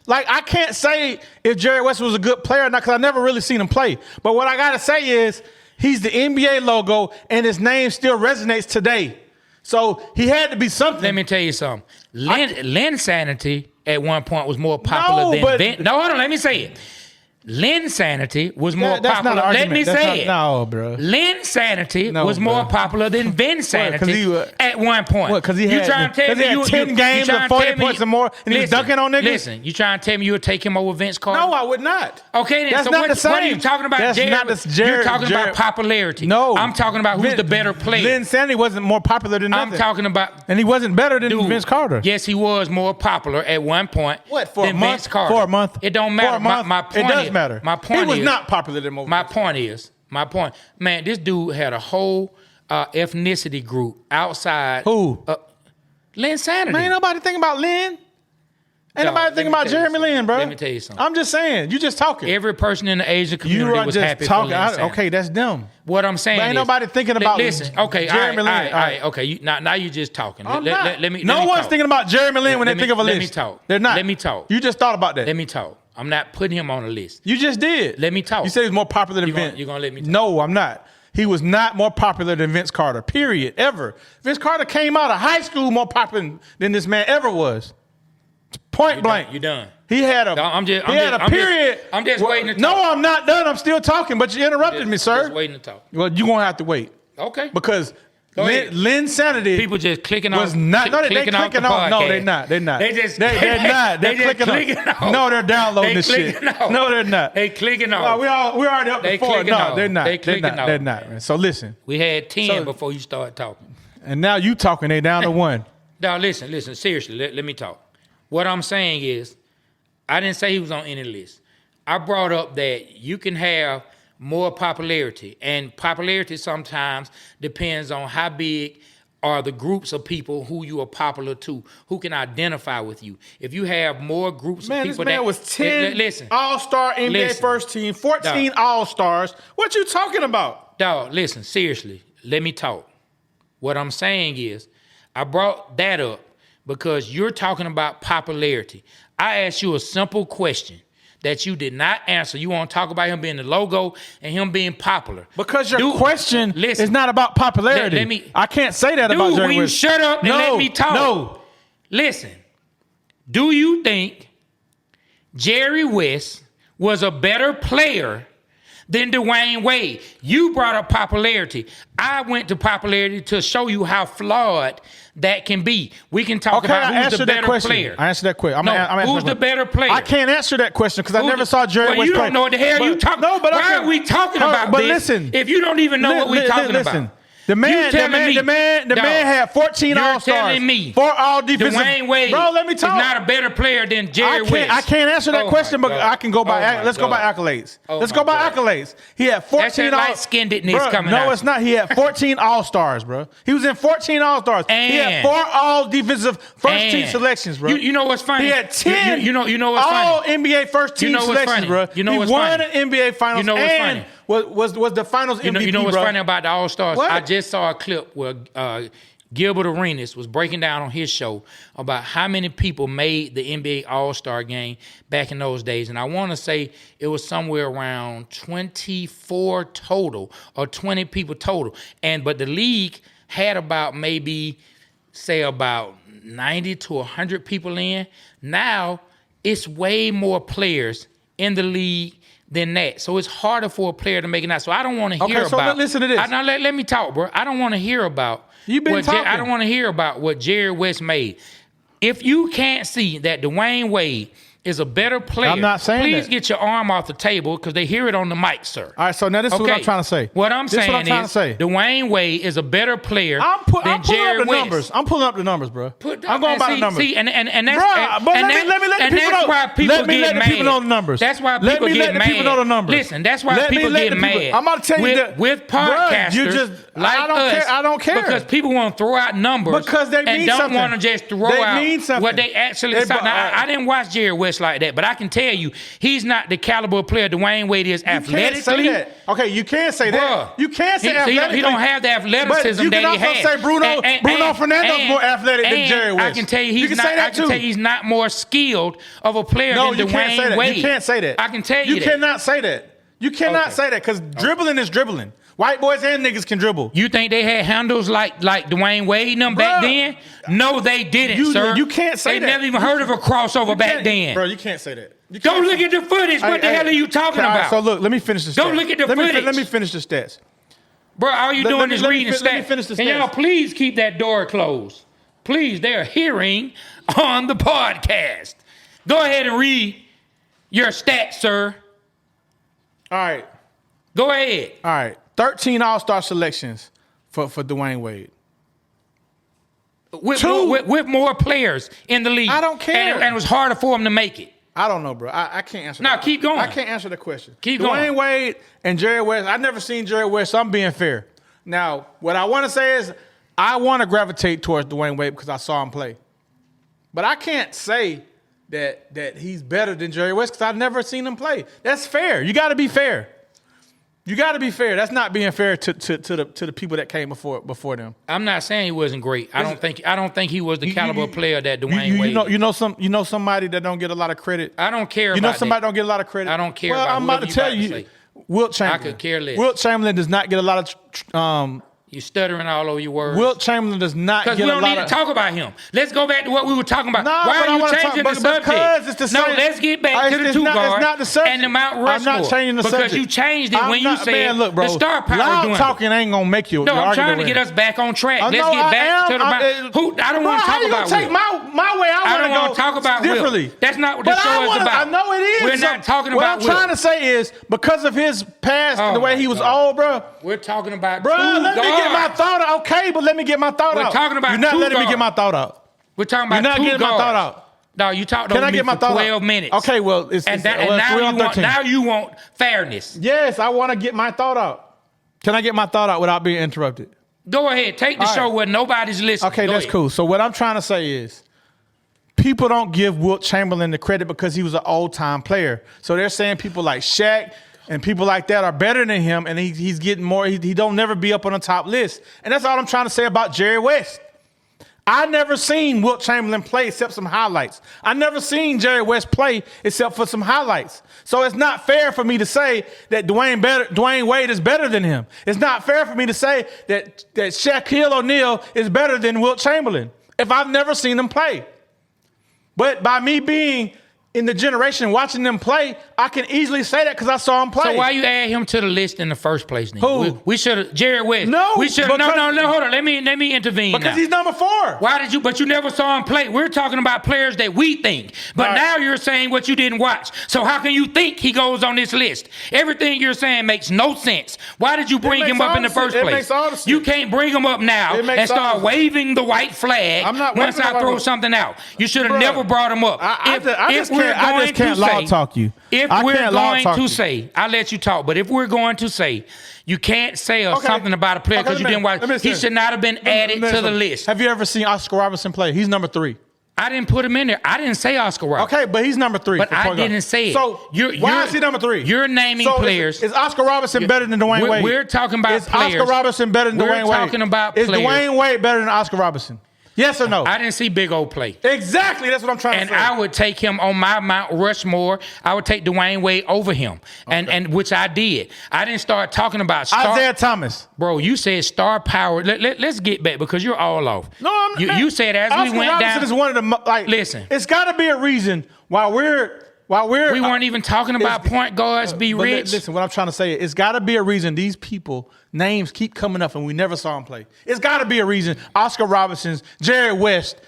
Speaker 4: Like, I can't say if Jerry West was a good player or not because I never really seen him play. But what I got to say is he's the NBA logo and his name still resonates today. So he had to be something.
Speaker 3: Let me tell you something. Lynn Sanity at one point was more popular than Vince. No, hold on. Let me say it. Lynn Sanity was more popular. Let me say it.
Speaker 4: No, bro.
Speaker 3: Lynn Sanity was more popular than Vince Sanity at one point.
Speaker 4: What? Because he had 10 games of 40 points or more, and he was dunking on niggas?
Speaker 3: Listen, you trying to tell me you would take him over Vince Carter?
Speaker 4: No, I would not.
Speaker 3: Okay, then.
Speaker 4: That's
Speaker 3: So
Speaker 4: not the same.
Speaker 3: what are you talking about,
Speaker 4: That's
Speaker 3: Jerry?
Speaker 4: not the Jerry.
Speaker 3: You're talking about popularity.
Speaker 4: No.
Speaker 3: I'm talking about who's the better player.
Speaker 4: Lynn Sanity wasn't more popular than nothing.
Speaker 3: I'm talking about...
Speaker 4: And he wasn't better than Vince Carter.
Speaker 3: Yes, he was more popular at one point
Speaker 4: than
Speaker 3: Vince Carter.
Speaker 4: For a month?
Speaker 3: It don't matter. My point
Speaker 4: it does matter.
Speaker 3: My point
Speaker 4: he was not popular than most.
Speaker 3: My point, man, this dude had a whole ethnicity group outside.
Speaker 4: Who?
Speaker 3: Lynn Sanity.
Speaker 4: Man, ain't nobody thinking about Lynn. Ain't nobody thinking about Jeremy Lin, bro.
Speaker 3: Let me tell you something.
Speaker 4: I'm just saying. You just talking.
Speaker 3: Every person in the Asian community was happy for Lin Sanity.
Speaker 4: Okay, that's them.
Speaker 3: What I'm saying
Speaker 4: but ain't nobody thinking about
Speaker 3: listen, okay,
Speaker 4: Jeremy Lin.
Speaker 3: All right, okay. Now you just talking.
Speaker 4: No one's thinking about Jeremy Lin when they think of a list.
Speaker 3: Let me talk.
Speaker 4: They're not.
Speaker 3: Let me talk.
Speaker 4: You just thought about that.
Speaker 3: Let me talk. I'm not putting him on a list.
Speaker 4: You just did.
Speaker 3: Let me talk.
Speaker 4: You said he's more popular than Vince.
Speaker 3: You're going to let me talk?
Speaker 4: No, I'm not. He was not more popular than Vince Carter, period, ever. Vince Carter came out of high school more popular than this man ever was. Point blank.
Speaker 3: You done.
Speaker 4: He had a period.
Speaker 3: I'm just waiting to talk.
Speaker 4: No, I'm not done. I'm still talking, but you interrupted me, sir.
Speaker 3: Just waiting to talk.
Speaker 4: Well, you're going to have to wait.
Speaker 3: Okay.
Speaker 4: Because Lynn Sanity
Speaker 3: people just clicking
Speaker 4: was
Speaker 3: off.
Speaker 4: not. No, they clicking off. No, they're not. They're not. They're not. They're clicking off. No, they're downloading this shit. No, they're not.
Speaker 3: They clicking off.
Speaker 4: No, we already up to 4. No, they're not.
Speaker 3: They clicking off.
Speaker 4: They're not. Man. So listen.
Speaker 3: We had 10 before you started talking.
Speaker 4: And now you talking. They down to 1.
Speaker 3: Now listen. Seriously, let me talk. What I'm saying is, I didn't say he was on any list. I brought up that you can have more popularity, and popularity sometimes depends on how big are the groups of people who you are popular to, who can identify with you. If you have more groups of people
Speaker 4: this man was 10 All-Star NBA first team, 14 All-Stars. What you talking about?
Speaker 3: Dog, listen, seriously, let me talk. What I'm saying is, I brought that up because you're talking about popularity. I asked you a simple question that you did not answer. You want to talk about him being the logo and him being popular.
Speaker 4: Because your question is not about popularity. I can't say that about Jerry West.
Speaker 3: Will you shut up and let me talk?
Speaker 4: No.
Speaker 3: Listen, do you think Jerry West was a better player than Dwayne Wade? You brought up popularity. I went to popularity to show you how flawed that can be. We can talk about who's the better player.
Speaker 4: I answered that question.
Speaker 3: Who's the better player?
Speaker 4: I can't answer that question because I never saw Jerry West play.
Speaker 3: You don't know what the hell you talking about. Why are we talking about this?
Speaker 4: Listen,
Speaker 3: if you don't even know what we're talking about?
Speaker 4: The man had 14 All-Stars.
Speaker 3: You're telling me
Speaker 4: 4 all defensive.
Speaker 3: Dwayne Wade
Speaker 4: Bro, let me talk.
Speaker 3: is not a better player than Jerry West.
Speaker 4: I can't answer that question, but I can go by. Let's go by accolades. Let's go by accolades. He had 14.
Speaker 3: That's that light-skinnedness coming out.
Speaker 4: No, it's not. He had 14 All-Stars, bro. He was in 14 All-Stars. He had 4 all defensive first team selections, bro.
Speaker 3: You know what's funny?
Speaker 4: He had 10.
Speaker 3: You know what's
Speaker 4: all
Speaker 3: funny?
Speaker 4: NBA first team selections, bro.
Speaker 3: You know
Speaker 4: he
Speaker 3: what's
Speaker 4: won
Speaker 3: funny?
Speaker 4: an NBA Finals.
Speaker 3: You know what's funny?
Speaker 4: Was the Finals MVP,
Speaker 3: You know what's
Speaker 4: bro?
Speaker 3: funny about the All-Stars?
Speaker 4: What?
Speaker 3: I just saw a clip where Gilbert Arenas was breaking down on his show about how many people made the NBA All-Star game back in those days. And I want to say it was somewhere around 24 total or 20 people total. But the league had about maybe, say, about 90 to 100 people in. Now it's way more players in the league than that. So it's harder for a player to make it now. So I don't want to hear about...
Speaker 4: Okay, so listen to this.
Speaker 3: Now let me talk, bro. I don't want to hear about...
Speaker 4: You've been talking.
Speaker 3: I don't want to hear about what Jerry West made. If you can't see that Dwayne Wade is a better player,
Speaker 4: I'm not saying
Speaker 3: please
Speaker 4: that.
Speaker 3: get your arm off the table because they hear it on the mic, sir.
Speaker 4: All right, so now this is what I'm trying to say.
Speaker 3: What I'm saying
Speaker 4: what I'm trying
Speaker 3: is
Speaker 4: to say.
Speaker 3: Dwayne Wade is a better player
Speaker 4: I'm
Speaker 3: than
Speaker 4: pulling
Speaker 3: Jerry
Speaker 4: up the
Speaker 3: West.
Speaker 4: numbers. I'm pulling up the numbers, bro. I'm going by the numbers.
Speaker 3: See, and that's
Speaker 4: Bruh, but
Speaker 3: and
Speaker 4: let me let the
Speaker 3: and
Speaker 4: people
Speaker 3: that's
Speaker 4: know.
Speaker 3: why people
Speaker 4: Let me
Speaker 3: get
Speaker 4: let the
Speaker 3: mad.
Speaker 4: people know the numbers.
Speaker 3: That's why people
Speaker 4: Let me
Speaker 3: get
Speaker 4: let the
Speaker 3: mad.
Speaker 4: people know the numbers.
Speaker 3: Listen, that's why
Speaker 4: Let me
Speaker 3: people
Speaker 4: let
Speaker 3: get
Speaker 4: the people-
Speaker 3: mad.
Speaker 4: I'm about to tell you that
Speaker 3: with
Speaker 4: Bruh,
Speaker 3: podcasters
Speaker 4: you just-
Speaker 3: like
Speaker 4: I don't
Speaker 3: us.
Speaker 4: care. I don't care.
Speaker 3: Because people want to throw out numbers
Speaker 4: Because they
Speaker 3: and
Speaker 4: mean
Speaker 3: don't
Speaker 4: something.
Speaker 3: want to just throw
Speaker 4: They
Speaker 3: out
Speaker 4: mean something.
Speaker 3: what they actually
Speaker 4: They-
Speaker 3: saw. Now, I didn't watch Jerry West like that, but I can tell you he's not the caliber of player Dwayne Wade is athletically.
Speaker 4: You can't say that. Okay, you can't say that.
Speaker 3: Bruh.
Speaker 4: You can't say athletically.
Speaker 3: He don't have the athleticism
Speaker 4: but you
Speaker 3: that
Speaker 4: can
Speaker 3: he
Speaker 4: also
Speaker 3: has.
Speaker 4: say Bruno Fernando's more athletic than Jerry West.
Speaker 3: I can tell you
Speaker 4: You
Speaker 3: he's
Speaker 4: can
Speaker 3: not.
Speaker 4: say that
Speaker 3: I can
Speaker 4: too.
Speaker 3: tell you he's not more skilled of a player
Speaker 4: No,
Speaker 3: than
Speaker 4: you can't say
Speaker 3: Dwayne
Speaker 4: that.
Speaker 3: Wade.
Speaker 4: You can't say that.
Speaker 3: I can tell you that.
Speaker 4: You cannot say that. You cannot say that because dribbling is dribbling. White boys and niggas can dribble.
Speaker 3: You think they had handles like Dwayne Wade and them back then? No, they didn't, sir.
Speaker 4: You can't say
Speaker 3: they
Speaker 4: that.
Speaker 3: Never even heard of a crossover back then.
Speaker 4: Bro, you can't say that.
Speaker 3: Go look at the footage. What the hell are you talking about?
Speaker 4: So look, let me finish the stats.
Speaker 3: Go look at the footage.
Speaker 4: Let me finish the stats.
Speaker 3: Bro, all you doing is reading stats.
Speaker 4: Let me finish the stats.
Speaker 3: And y'all, please keep that door closed. Please, they're hearing on the podcast. Go ahead and read your stats, sir.
Speaker 4: All right.
Speaker 3: Go ahead.
Speaker 4: All right. 13 All-Star selections for Dwayne Wade.
Speaker 3: With more players in the league.
Speaker 4: I don't care.
Speaker 3: And it was harder for him to make it.
Speaker 4: I don't know, bro. I can't answer that.
Speaker 3: No, keep going.
Speaker 4: I can't answer the question.
Speaker 3: Keep
Speaker 4: Dwayne
Speaker 3: going.
Speaker 4: Wade and Jerry West, I've never seen Jerry West, so I'm being fair. Now, what I want to say is I want to gravitate towards Dwayne Wade because I saw him play. But I can't say that he's better than Jerry West because I've never seen him play. That's fair. You got to be fair. You got to be fair. That's not being fair to the people that came before them. I'm
Speaker 3: not saying he wasn't great. I don't think he was the caliber player that Dwayne Wade.
Speaker 4: You know somebody that don't get a lot of credit.
Speaker 3: I don't care about that.
Speaker 4: You know somebody don't get a lot of credit.
Speaker 3: I don't care
Speaker 4: well,
Speaker 3: about.
Speaker 4: I'm about to tell you, Wilt Chamberlain.
Speaker 3: I could care less.
Speaker 4: Wilt Chamberlain does not get a lot of.
Speaker 3: You stuttering all over your words.
Speaker 4: Wilt Chamberlain does not get a lot of...
Speaker 3: Because we don't need to talk about him. Let's go back to what we were talking about.
Speaker 4: No,
Speaker 3: Why are you changing the subject?
Speaker 4: Because it's the same.
Speaker 3: No, let's get back to the two-guard
Speaker 4: not the subject.
Speaker 3: and the Mount Rushmore.
Speaker 4: I'm not changing the subject.
Speaker 3: Because you changed it when you said
Speaker 4: man, look, bro,
Speaker 3: the star power
Speaker 4: loud
Speaker 3: doing
Speaker 4: talking ain't going to make you...
Speaker 3: No, I'm trying to get us back on track. Let's get back to the... I don't want to talk about
Speaker 4: take my way.
Speaker 3: I don't want to talk about
Speaker 4: differently.
Speaker 3: Will. That's not what the show is about.
Speaker 4: I know it is.
Speaker 3: We're not talking about Will.
Speaker 4: What I'm trying to say is because of his past and the way he was old, bro.
Speaker 3: We're talking about
Speaker 4: bro, let me get my thought out. Okay, but let me get my thought out.
Speaker 3: We're talking about
Speaker 4: You're not letting me get my thought out.
Speaker 3: We're talking about
Speaker 4: You're not getting my thought out.
Speaker 3: No, you talked
Speaker 4: over
Speaker 3: me for 12 minutes.
Speaker 4: Okay, well,
Speaker 3: now you want fairness.
Speaker 4: Yes, I want to get my thought out. Can I get my thought out without being interrupted?
Speaker 3: Go ahead. Take the show where nobody's listening.
Speaker 4: Okay, that's cool. So what I'm trying to say is people don't give Wilt Chamberlain the credit because he was an old-time player. So they're saying people like Shaq and people like that are better than him, and he's getting more. He don't never be up on the top list. And that's all I'm trying to say about Jerry West. I never seen Wilt Chamberlain play except some highlights. I never seen Jerry West play except for some highlights. So it's not fair for me to say that Dwayne Wade is better than him. It's not fair for me to say that Shaquille O'Neal is better than Wilt Chamberlain if I've never seen them play. But by me being in the generation watching them play, I can easily say that because I saw him play.
Speaker 3: So why you add him to the list in the first place? Then?
Speaker 4: Who?
Speaker 3: We should have Jerry West.
Speaker 4: No,
Speaker 3: we should. No. Hold on. Let me intervene.
Speaker 4: Because
Speaker 3: now.
Speaker 4: he's number 4.
Speaker 3: Why did you? But you never saw him play. We're talking about players that we think. But
Speaker 4: right.
Speaker 3: now you're saying what you didn't watch. So how can you think he goes on this list? Everything you're saying makes no sense. Why did you bring him up in the first place?
Speaker 4: It makes all the sense.
Speaker 3: You can't bring him up now and start waving the white flag once I throw something out. You should have never brought him up.
Speaker 4: I just can't law talk you.
Speaker 3: If we're going to say, I'll let you talk, but if we're going to say, you can't say something about a player because you didn't watch, he should not have been added to the list.
Speaker 4: Have you ever seen Oscar Robertson play? He's number 3.
Speaker 3: I didn't put him in there. I didn't say Oscar Robertson.
Speaker 4: Okay, but he's number 3.
Speaker 3: But I didn't say it.
Speaker 4: So why is he number 3?
Speaker 3: You're naming players.
Speaker 4: Is Oscar Robertson better than Dwayne Wade?
Speaker 3: We're talking about players.
Speaker 4: Is Oscar Robertson better than Dwayne Wade?
Speaker 3: We're talking about players.
Speaker 4: Is Dwayne Wade better than Oscar Robertson? Yes or no?
Speaker 3: I didn't see Big O play.
Speaker 4: Exactly. That's what I'm trying to say.
Speaker 3: And I would take him on my Mount Rushmore. I would take Dwayne Wade over him, and which I did. I didn't start talking about
Speaker 4: Isaiah Thomas.
Speaker 3: Bro, you said star power. Let's get back because you're all off.
Speaker 4: No, I'm not.
Speaker 3: You said as
Speaker 4: Oscar
Speaker 3: we went
Speaker 4: Robertson
Speaker 3: down.
Speaker 4: is one of the
Speaker 3: listen.
Speaker 4: It's got to be a reason why we
Speaker 3: weren't even talking about point guards be rich.
Speaker 4: Listen, what I'm trying to say is it's got to be a reason these people names keep coming up and we never saw them play. It's got to be a reason Oscar Robertson's, Jerry West,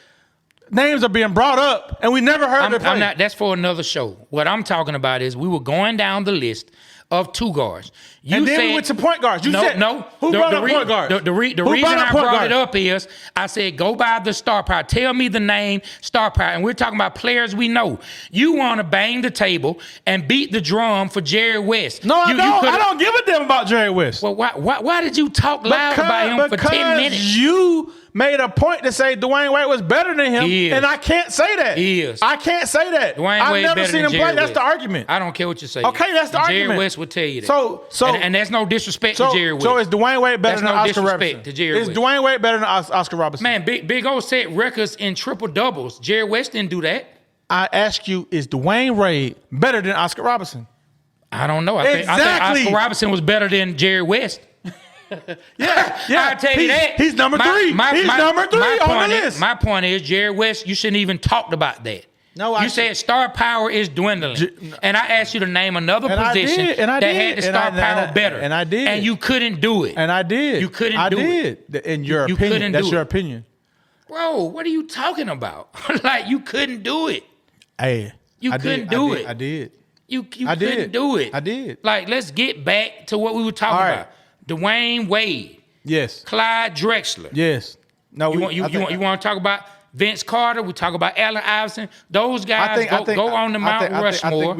Speaker 4: names are being brought up and we never heard them play.
Speaker 3: That's for another show. What I'm talking about is we were going down the list of 2 guards.
Speaker 4: And then we went to point guards. You said
Speaker 3: no.
Speaker 4: Who brought up point guards?
Speaker 3: The reason I brought it up is I said go by the star power. Tell me the name star power. And we're talking about players we know. You want to bang the table and beat the drum for Jerry West.
Speaker 4: No, I don't. I don't give a damn about Jerry West.
Speaker 3: Well, why did you talk loud about him for 10 minutes?
Speaker 4: Because you made a point to say Dwayne Wade was better than him, and I can't say that.
Speaker 3: He is.
Speaker 4: I can't say that.
Speaker 3: Dwayne Wade
Speaker 4: I've never seen him play. That's the argument.
Speaker 3: I don't care what you say.
Speaker 4: Okay, that's the argument.
Speaker 3: Jerry West would tell you that.
Speaker 4: So
Speaker 3: and there's no disrespect to Jerry West.
Speaker 4: So is Dwayne Wade better than Oscar Robertson?
Speaker 3: To Jerry
Speaker 4: Is
Speaker 3: West.
Speaker 4: Dwayne Wade better than Oscar Robertson?
Speaker 3: Man, Big O set records in triple doubles. Jerry West didn't do that.
Speaker 4: I ask you, is Dwayne Wade better than Oscar Robertson?
Speaker 3: I don't know. I think Oscar Robertson was better than Jerry West.
Speaker 4: Yeah.
Speaker 3: I'll tell you that.
Speaker 4: He's number 3. He's number 3 on the list.
Speaker 3: My point is, Jerry West, you shouldn't even talked about that.
Speaker 4: No,
Speaker 3: you said star power is dwindling. And I asked you to name another position that had the star power better.
Speaker 4: And I did.
Speaker 3: And you couldn't do it.
Speaker 4: And I did.
Speaker 3: You couldn't do it.
Speaker 4: I did. In your opinion. That's your opinion.
Speaker 3: Bro, what are you talking about? Like, you couldn't do it.
Speaker 4: Hey.
Speaker 3: You couldn't do it.
Speaker 4: I did.
Speaker 3: You couldn't do it.
Speaker 4: I did.
Speaker 3: Like, let's get back to what we were talking about. Dwayne Wade.
Speaker 4: Yes.
Speaker 3: Clyde Drexler.
Speaker 4: Yes. No.
Speaker 3: You want to talk about Vince Carter? We talk about Allen Iverson. Those guys go on the Mount Rushmore.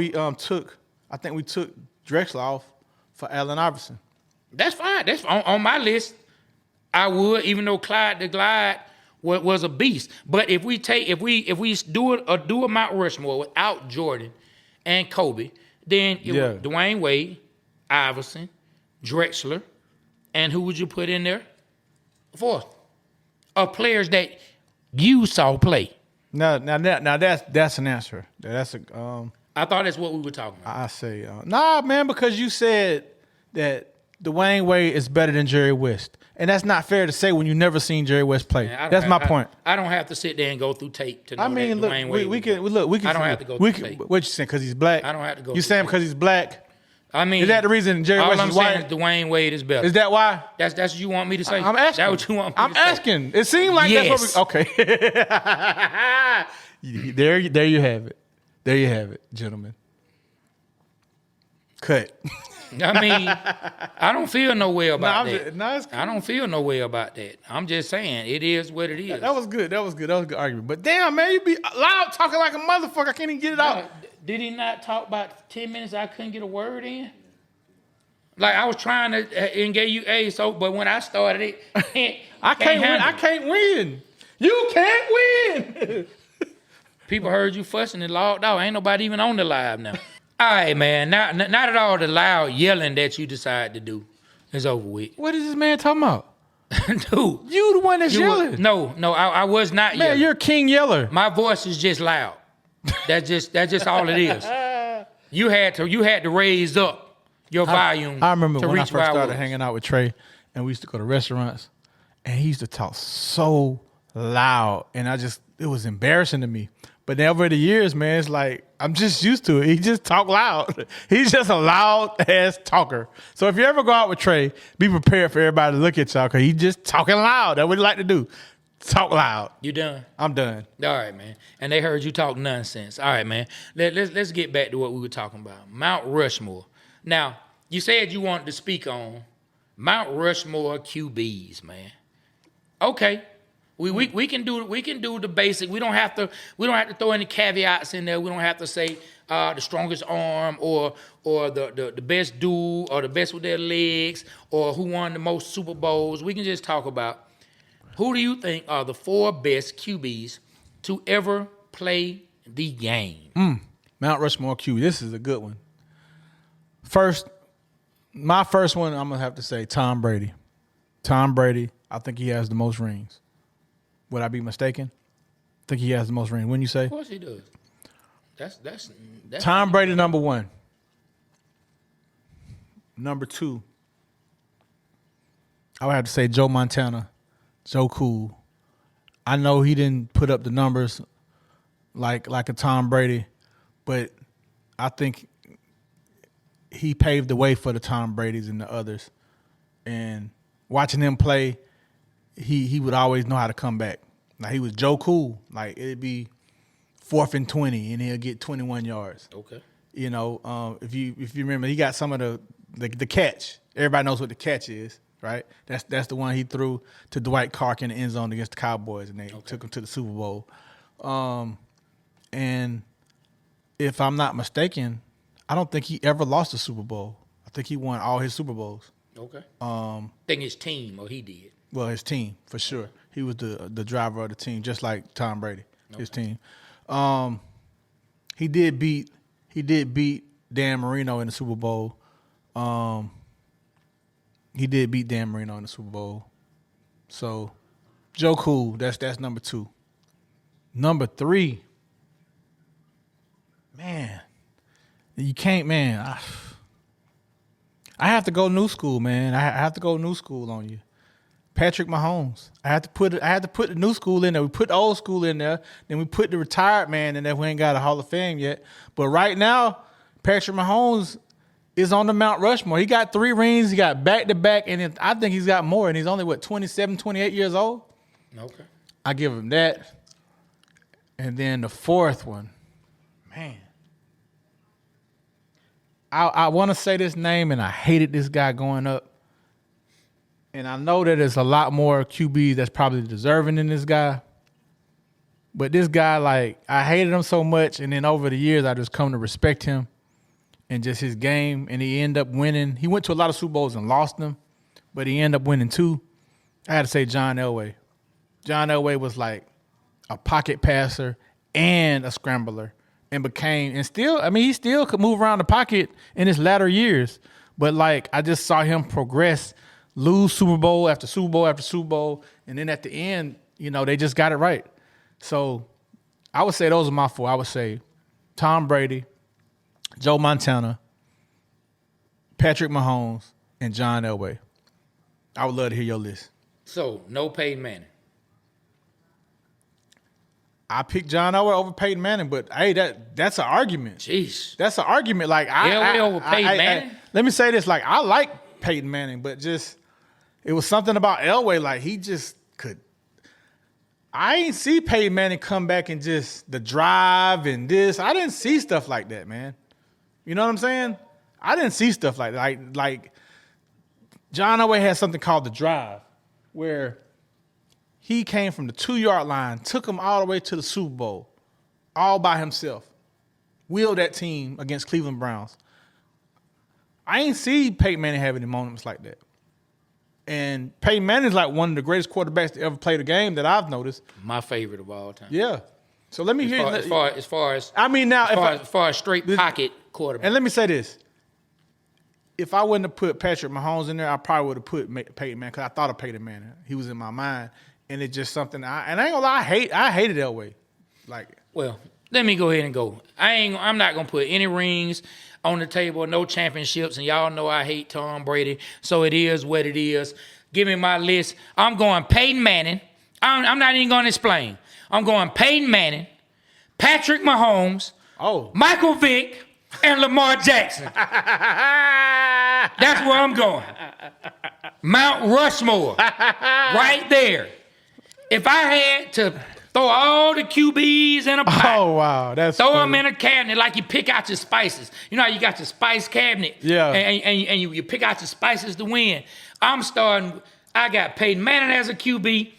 Speaker 4: I think we took Drexler off for Allen Iverson.
Speaker 3: That's fine. That's on my list. I would, even though Clyde the Glide was a beast. But if we do a Mount Rushmore without Jordan and Kobe, then Dwayne Wade, Iverson, Drexler, and who would you put in there? 4th. Of players that you saw play.
Speaker 4: Now that's an answer. That's a.
Speaker 3: I thought that's what we were talking about.
Speaker 4: I say, nah, man, because you said that Dwayne Wade is better than Jerry West, and that's not fair to say when you never seen Jerry West play. Man, that's my point.
Speaker 3: I don't have to sit there and go through tape to know that
Speaker 4: look,
Speaker 3: Dwayne Wade.
Speaker 4: We can.
Speaker 3: I don't have to go through tape.
Speaker 4: What you saying? Because he's black.
Speaker 3: I don't have to go.
Speaker 4: You saying because he's black?
Speaker 3: I mean,
Speaker 4: is that the reason Jerry West is white?
Speaker 3: All I'm saying is Dwayne Wade is better.
Speaker 4: Is that why?
Speaker 3: That's what you want me to say?
Speaker 4: I'm asking.
Speaker 3: That's what you want me to say?
Speaker 4: I'm asking. It seemed like that's what we... Okay. There you have it. There you have it, gentlemen. Cut.
Speaker 3: I mean, I don't feel no way about that.
Speaker 4: It's
Speaker 3: I don't feel no way about that. I'm just saying, it is what it is.
Speaker 4: That was good. That was a good argument. But damn, man, you be loud talking like a motherfucker. I can't even get it out.
Speaker 3: Did he not talk about 10 minutes? I couldn't get a word in. Like, I was trying to engage you, but when I started it,
Speaker 4: I can't win. I can't win. You can't win.
Speaker 3: People heard you fussing and logged out. Ain't nobody even on the live now. All right, man. Not at all the loud yelling that you decided to do is over with.
Speaker 4: What is this man talking about?
Speaker 3: Dude.
Speaker 4: You the one that's yelling.
Speaker 3: No, I was not yelling.
Speaker 4: Man, you're King Yeller.
Speaker 3: My voice is just loud. That's just all it is. You had to raise up your volume.
Speaker 4: I remember
Speaker 3: to
Speaker 4: when I
Speaker 3: reach
Speaker 4: first started hanging out with Trey, and we used to go to restaurants, and he used to talk so loud, and it was embarrassing to me. But then over the years, man, it's like I'm just used to it. He just talk loud. He's just a loud ass talker. So if you ever go out with Trey, be prepared for everybody to look at y'all because he just talking loud. That's what he like to do. Talk loud.
Speaker 3: You done?
Speaker 4: I'm done.
Speaker 3: All right, man. And they heard you talk nonsense. All right, man. Let's get back to what we were talking about. Mount Rushmore. Now, you said you wanted to speak on Mount Rushmore QBs, man. Okay. We can do the basic. We don't have to throw any caveats in there. We don't have to say the strongest arm or the best dude or the best with their legs or who won the most Super Bowls. We can just talk about who do you think are the 4 best QBs to ever play the game?
Speaker 4: Mount Rushmore QB. This is a good one. My first one, I'm gonna have to say Tom Brady. Tom Brady. I think he has the most rings. Would I be mistaken? I think he has the most rings. Wouldn't you say?
Speaker 3: Of course he does. That's
Speaker 4: Tom Brady, number 1. Number 2, I would have to say Joe Montana. Joe Cool. I know he didn't put up the numbers like a Tom Brady, but I think he paved the way for the Tom Bradys and the others. And watching him play, he would always know how to come back. Like he was Joe Cool. Like it'd be 4th and 20, and he'll get 21 yards.
Speaker 3: Okay.
Speaker 4: You know, if you remember, he got some of the catch. Everybody knows what the catch is, right? That's the one he threw to Dwight Clark in the end zone against the Cowboys, and they took him to the Super Bowl. And if I'm not mistaken, I don't think he ever lost a Super Bowl. I think he won all his Super Bowls.
Speaker 3: Okay. Think his team or he did.
Speaker 4: Well, his team for sure. He was the driver of the team, just like Tom Brady. His team. He did beat Dan Marino in the Super Bowl. He did beat Dan Marino in the Super Bowl. So Joe Cool, that's number 2. Number 3, man, you can't, man. I have to go new school, man. I have to go new school on you. Patrick Mahomes. I had to put the new school in there. We put the old school in there. Then we put the retired man in there who ain't got a Hall of Fame yet. But right now, Patrick Mahomes is on the Mount Rushmore. He got 3 rings. He got back-to-back, and I think he's got more. And he's only, 27, 28 years old?
Speaker 3: Okay.
Speaker 4: I give him that. And then the 4th one, man. I want to say this name, and I hated this guy going up. And I know that there's a lot more QBs that's probably deserving than this guy. But this guy, like, I hated him so much, and then over the years, I just come to respect him and just his game, and he ended up winning. He went to a lot of Super Bowls and lost them, but he ended up winning 2. I had to say John Elway. John Elway was like a pocket passer and a scrambler and he still could move around the pocket in his latter years. But, like, I just saw him progress, lose Super Bowl after Super Bowl after Super Bowl, and then at the end, you know, they just got it right. So I would say those are my 4. I would say Tom Brady, Joe Montana, Patrick Mahomes, and John Elway. I would love to hear your list.
Speaker 3: So, no Peyton Manning.
Speaker 4: I picked John Elway over Peyton Manning, but hey, that's an argument.
Speaker 3: Jeez.
Speaker 4: That's an argument. Like
Speaker 3: Elway over Peyton Manning?
Speaker 4: Let me say this. Like, I like Peyton Manning, but just it was something about Elway. Like, he just could. I ain't see Peyton Manning come back and just the drive and this. I didn't see stuff like that, man. You know what I'm saying? I didn't see stuff like that. Like John Elway had something called the drive, where he came from the 2-yard line, took him all the way to the Super Bowl, all by himself. Wheeled that team against Cleveland Browns. I ain't see Peyton Manning have any moments like that. And Peyton Manning is like one of the greatest quarterbacks to ever play the game that I've noticed.
Speaker 3: My favorite of all time.
Speaker 4: Yeah. So let me hear
Speaker 3: as far as straight pocket quarterback.
Speaker 4: And let me say this. If I wouldn't have put Patrick Mahomes in there, I probably would have put Peyton Manning because I thought of Peyton Manning. He was in my mind. And it's just something I ain't gonna lie, I hated Elway. Like,
Speaker 3: well, let me go ahead and go. I'm not gonna put any rings on the table, no championships, and y'all know I hate Tom Brady, so it is what it is. Give me my list. I'm going Peyton Manning. I'm not even gonna explain. I'm going Peyton Manning, Patrick Mahomes, Michael Vick, and Lamar Jackson. That's where I'm going. Mount Rushmore, right there. If I had to throw all the QBs in a pot, throw them in a cabinet like you pick out your spices. You know how you got your spice cabinet, and you pick out your spices to win. I'm starting. I got Peyton Manning as a QB.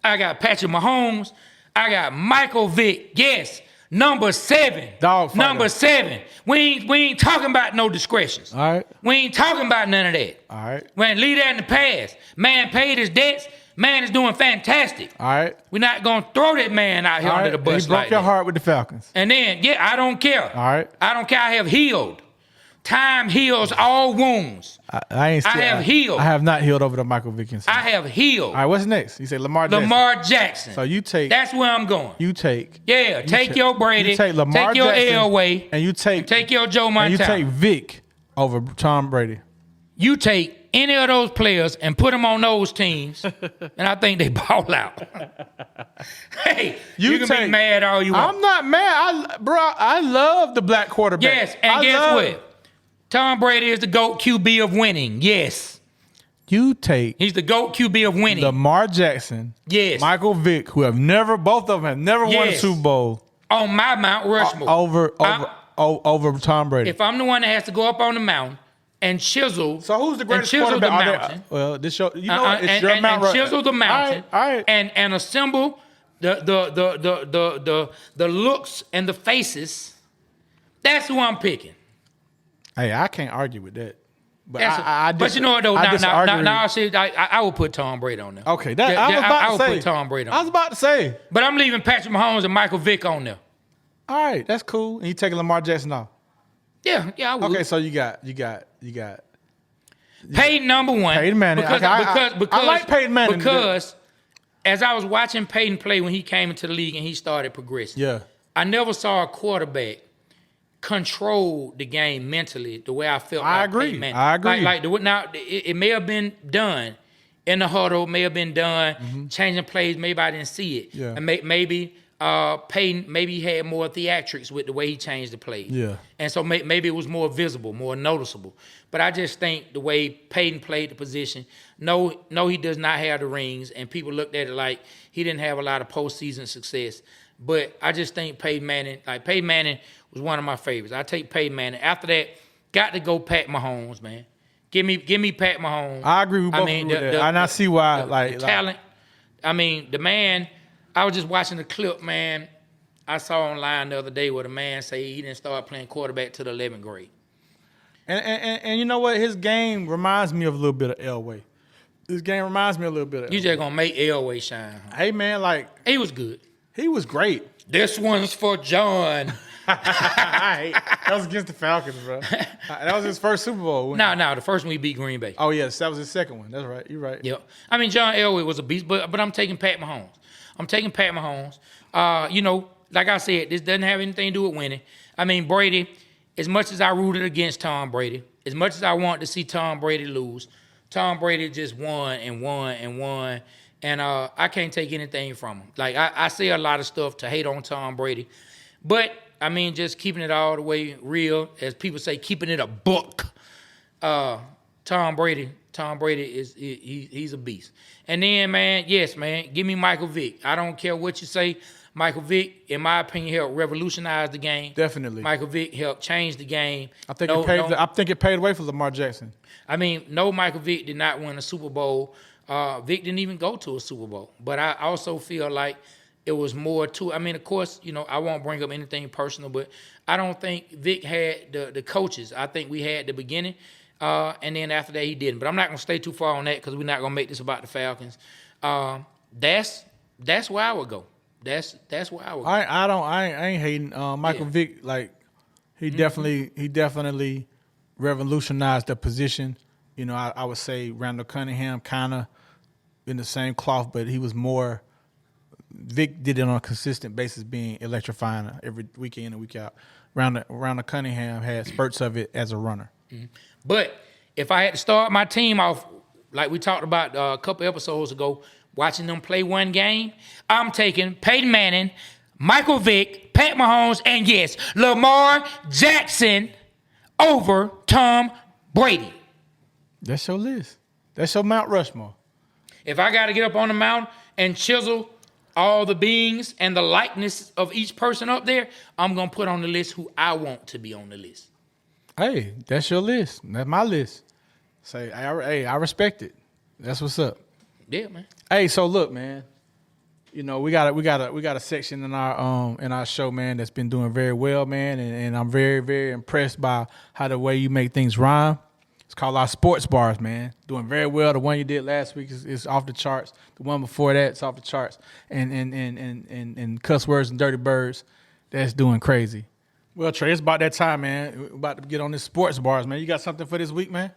Speaker 3: I got Patrick Mahomes. I got Michael Vick. Yes. Number 7. Number 7. We ain't talking about no discretions.
Speaker 4: All right.
Speaker 3: We ain't talking about none of that.
Speaker 4: All right.
Speaker 3: We ain't leave that in the past. Man paid his debts. Man is doing fantastic.
Speaker 4: All right.
Speaker 3: We're not going to throw that man out here under the bus
Speaker 4: he broke
Speaker 3: like
Speaker 4: your
Speaker 3: that.
Speaker 4: heart with the Falcons.
Speaker 3: And then, I don't care.
Speaker 4: All right.
Speaker 3: I don't care. I have healed. Time heals all wounds. I have healed.
Speaker 4: I have not healed over the Michael Vick incident.
Speaker 3: I have healed.
Speaker 4: All right, what's next? You say Lamar Jackson.
Speaker 3: Lamar Jackson.
Speaker 4: So you take.
Speaker 3: That's where I'm going.
Speaker 4: You take.
Speaker 3: Yeah, take your Brady.
Speaker 4: You take Lamar
Speaker 3: take your
Speaker 4: Jackson,
Speaker 3: Elway.
Speaker 4: And you take
Speaker 3: your Joe Montana.
Speaker 4: And you take Vick over Tom Brady.
Speaker 3: You take any of those players and put them on those teams, and I think they ball out. Hey, you can be mad all you want.
Speaker 4: I'm not mad. I love the black quarterback.
Speaker 3: Yes, and guess what? Tom Brady is the GOAT QB of winning. Yes.
Speaker 4: He's
Speaker 3: the GOAT QB of winning.
Speaker 4: Lamar Jackson.
Speaker 3: Yes.
Speaker 4: Michael Vick, both of them have never won a Super Bowl.
Speaker 3: On my Mount Rushmore.
Speaker 4: Over Tom Brady.
Speaker 3: If I'm the one that has to go up on the mountain and chisel.
Speaker 4: So who's the greatest quarterback? This show, it's your Mount Rushmore.
Speaker 3: And chisel the mountain.
Speaker 4: All right.
Speaker 3: And assemble the looks and the faces. That's who I'm picking.
Speaker 4: Hey, I can't argue with that. But
Speaker 3: but you know what though? I would put Tom Brady on there.
Speaker 4: Okay, I would
Speaker 3: put Tom Brady on there.
Speaker 4: I was about to say.
Speaker 3: But I'm leaving Patrick Mahomes and Michael Vick on there.
Speaker 4: All right, that's cool. And you taking Lamar Jackson off?
Speaker 3: Yeah, I would.
Speaker 4: Okay, so you got
Speaker 3: Peyton number 1.
Speaker 4: Peyton Manning.
Speaker 3: Because
Speaker 4: I like Peyton Manning.
Speaker 3: Because as I was watching Peyton play when he came into the league and he started progressing, I never saw a quarterback control the game mentally the way I felt.
Speaker 4: I agree.
Speaker 3: It may have been done in the huddle, may have been done changing plays. Maybe I didn't see it.
Speaker 4: Yeah.
Speaker 3: And maybe Peyton he had more theatrics with the way he changed the play.
Speaker 4: Yeah.
Speaker 3: And so maybe it was more visible, more noticeable. But I just think the way Peyton played the position, no, he does not have the rings, and people looked at it like he didn't have a lot of postseason success. But I just think Peyton Manning was one of my favorites. I take Peyton Manning. After that, got to go Pat Mahomes, man. Give me Pat Mahomes.
Speaker 4: I agree with both of you with that. And I see why.
Speaker 3: The talent. I mean, the man, I was just watching the clip, man. I saw online the other day where the man say he didn't start playing quarterback till the 11th grade.
Speaker 4: And you know what? His game reminds me of a little bit of Elway. His game reminds me a little bit of
Speaker 3: You just going to make Elway shine. Huh?
Speaker 4: Hey, man,
Speaker 3: he was good.
Speaker 4: He was great.
Speaker 3: This one's for John.
Speaker 4: That was against the Falcons, bro. That was his first Super Bowl.
Speaker 3: No, the first one he beat Green Bay.
Speaker 4: Oh, yes, that was his second one. That's right. You're right.
Speaker 3: Yep. I mean, John Elway was a beast, but I'm taking Pat Mahomes. Like I said, this doesn't have anything to do with winning. I mean, Brady, as much as I rooted against Tom Brady, as much as I want to see Tom Brady lose, Tom Brady just won and won and won. And I can't take anything from him. I say a lot of stuff to hate on Tom Brady. But, I mean, just keeping it all the way real, as people say, keeping it a buck. Tom Brady he's a beast. And then, man, yes, man, give me Michael Vick. I don't care what you say. Michael Vick, in my opinion, helped revolutionize the game.
Speaker 4: Definitely.
Speaker 3: Michael Vick helped change the game.
Speaker 4: I think it paid away for Lamar Jackson. I mean,
Speaker 3: Michael Vick did not win a Super Bowl. Vick didn't even go to a Super Bowl. But I also feel like it was more to, I mean, of course, I won't bring up anything personal, but I don't think Vick had the coaches. I think we had the beginning, and then after that he didn't. But I'm not going to stay too far on that because we're not going to make this about the Falcons. That's where I would go. That's where I would go.
Speaker 4: I ain't hating. Michael Vick, he definitely revolutionized the position. I would say Randall Cunningham kind of in the same cloth, but he was more. Vic did it on a consistent basis, being electrifying every week in and week out. Randall Cunningham had spurts of it as a runner.
Speaker 3: Mm-hmm. But if I had to start my team off, like we talked about a couple episodes ago, watching them play one game, I'm taking Peyton Manning, Michael Vick, Pat Mahomes, and yes, Lamar Jackson over Tom Brady.
Speaker 4: That's your list. That's your Mount Rushmore.
Speaker 3: If I got to get up on the mountain and chisel all the beings and the likeness of each person up there, I'm going to put on the list who I want to be on the list.
Speaker 4: Hey, that's your list. That's my list. Say, hey, I respect it. That's what's up.
Speaker 3: Yeah, man.
Speaker 4: Hey, so look, man. You know, we got a section in our show, man, that's been doing very well, man, and I'm very, very impressed by how the way you make things rhyme. It's called our sports bars, man. Doing very well. The one you did last week is off the charts. The one before that, it's off the charts. And cuss words and dirty birds, that's doing crazy. Well, Trey, it's about that time, man. We're about to get on this sports bars, man. You got something for this week, man?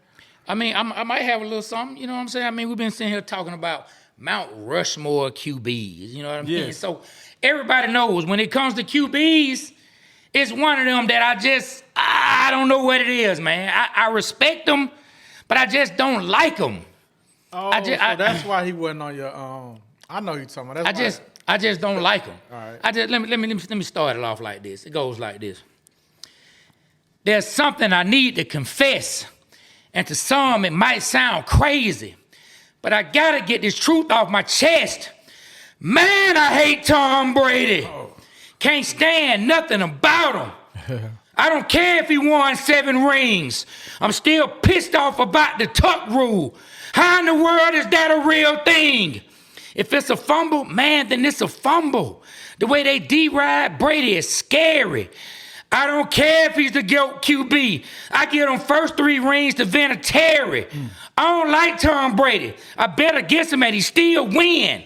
Speaker 3: I mean, I might have a little something, you know what I'm saying? I mean, we've been sitting here talking about Mount Rushmore QBs, you know what I mean?
Speaker 4: Yeah.
Speaker 3: So everybody knows when it comes to QBs, it's one of them that I don't know what it is, man. I respect them, but I just don't like them.
Speaker 4: Oh, that's why he wasn't on your I know you're talking about.
Speaker 3: I just don't like them.
Speaker 4: All right.
Speaker 3: Let me start it off like this. It goes like this. There's something I need to confess, and to some it might sound crazy, but I gotta get this truth off my chest. Man, I hate Tom Brady.
Speaker 4: Oh.
Speaker 3: Can't stand nothing about him. I don't care if he won 7 rings. I'm still pissed off about the tuck rule. How in the world is that a real thing? If it's a fumble, man, then it's a fumble. The way they deride Brady is scary. I don't care if he's the GOAT QB. I give him first 3 rings to Vinatieri. I don't like Tom Brady. I bet against him and he still win.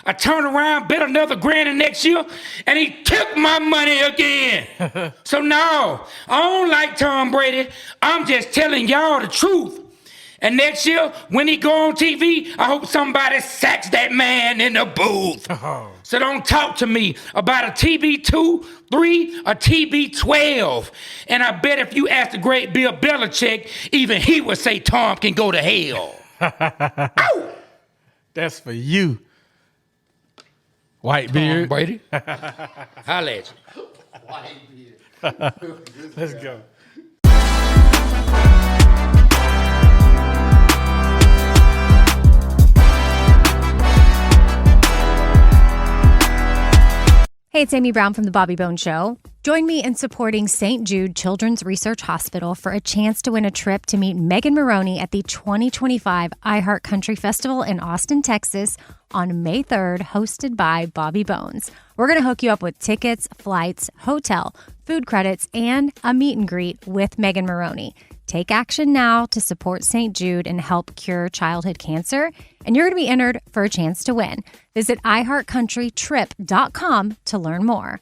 Speaker 3: I turn around, bet another grand the next year, and he took my money again. So no, I don't like Tom Brady. I'm just telling y'all the truth. And next year, when he go on TV, I hope somebody sacks that man in the booth.
Speaker 4: Oh.
Speaker 3: So don't talk to me about a TB2, 3, or TB12. And I bet if you ask the great Bill Belichick, even he would say Tom can go to hell. Ow!
Speaker 4: That's for you. White beard.
Speaker 3: Brady. Holla at you.
Speaker 5: White beard.
Speaker 4: Let's go.
Speaker 2: Hey, it's Amy Brown from The Bobby Bone Show. Join me in supporting St. Jude Children's Research Hospital for a chance to win a trip to meet Megan Maroney at the 2025 iHeart Country Festival in Austin, Texas on May 3rd, hosted by Bobby Bones. We're going to hook you up with tickets, flights, hotel, food credits, and a meet and greet with Megan Maroney. Take action now to support St. Jude and help cure childhood cancer, and you're going to be entered for a chance to win. Visit iHeartCountryTrip.com to learn more.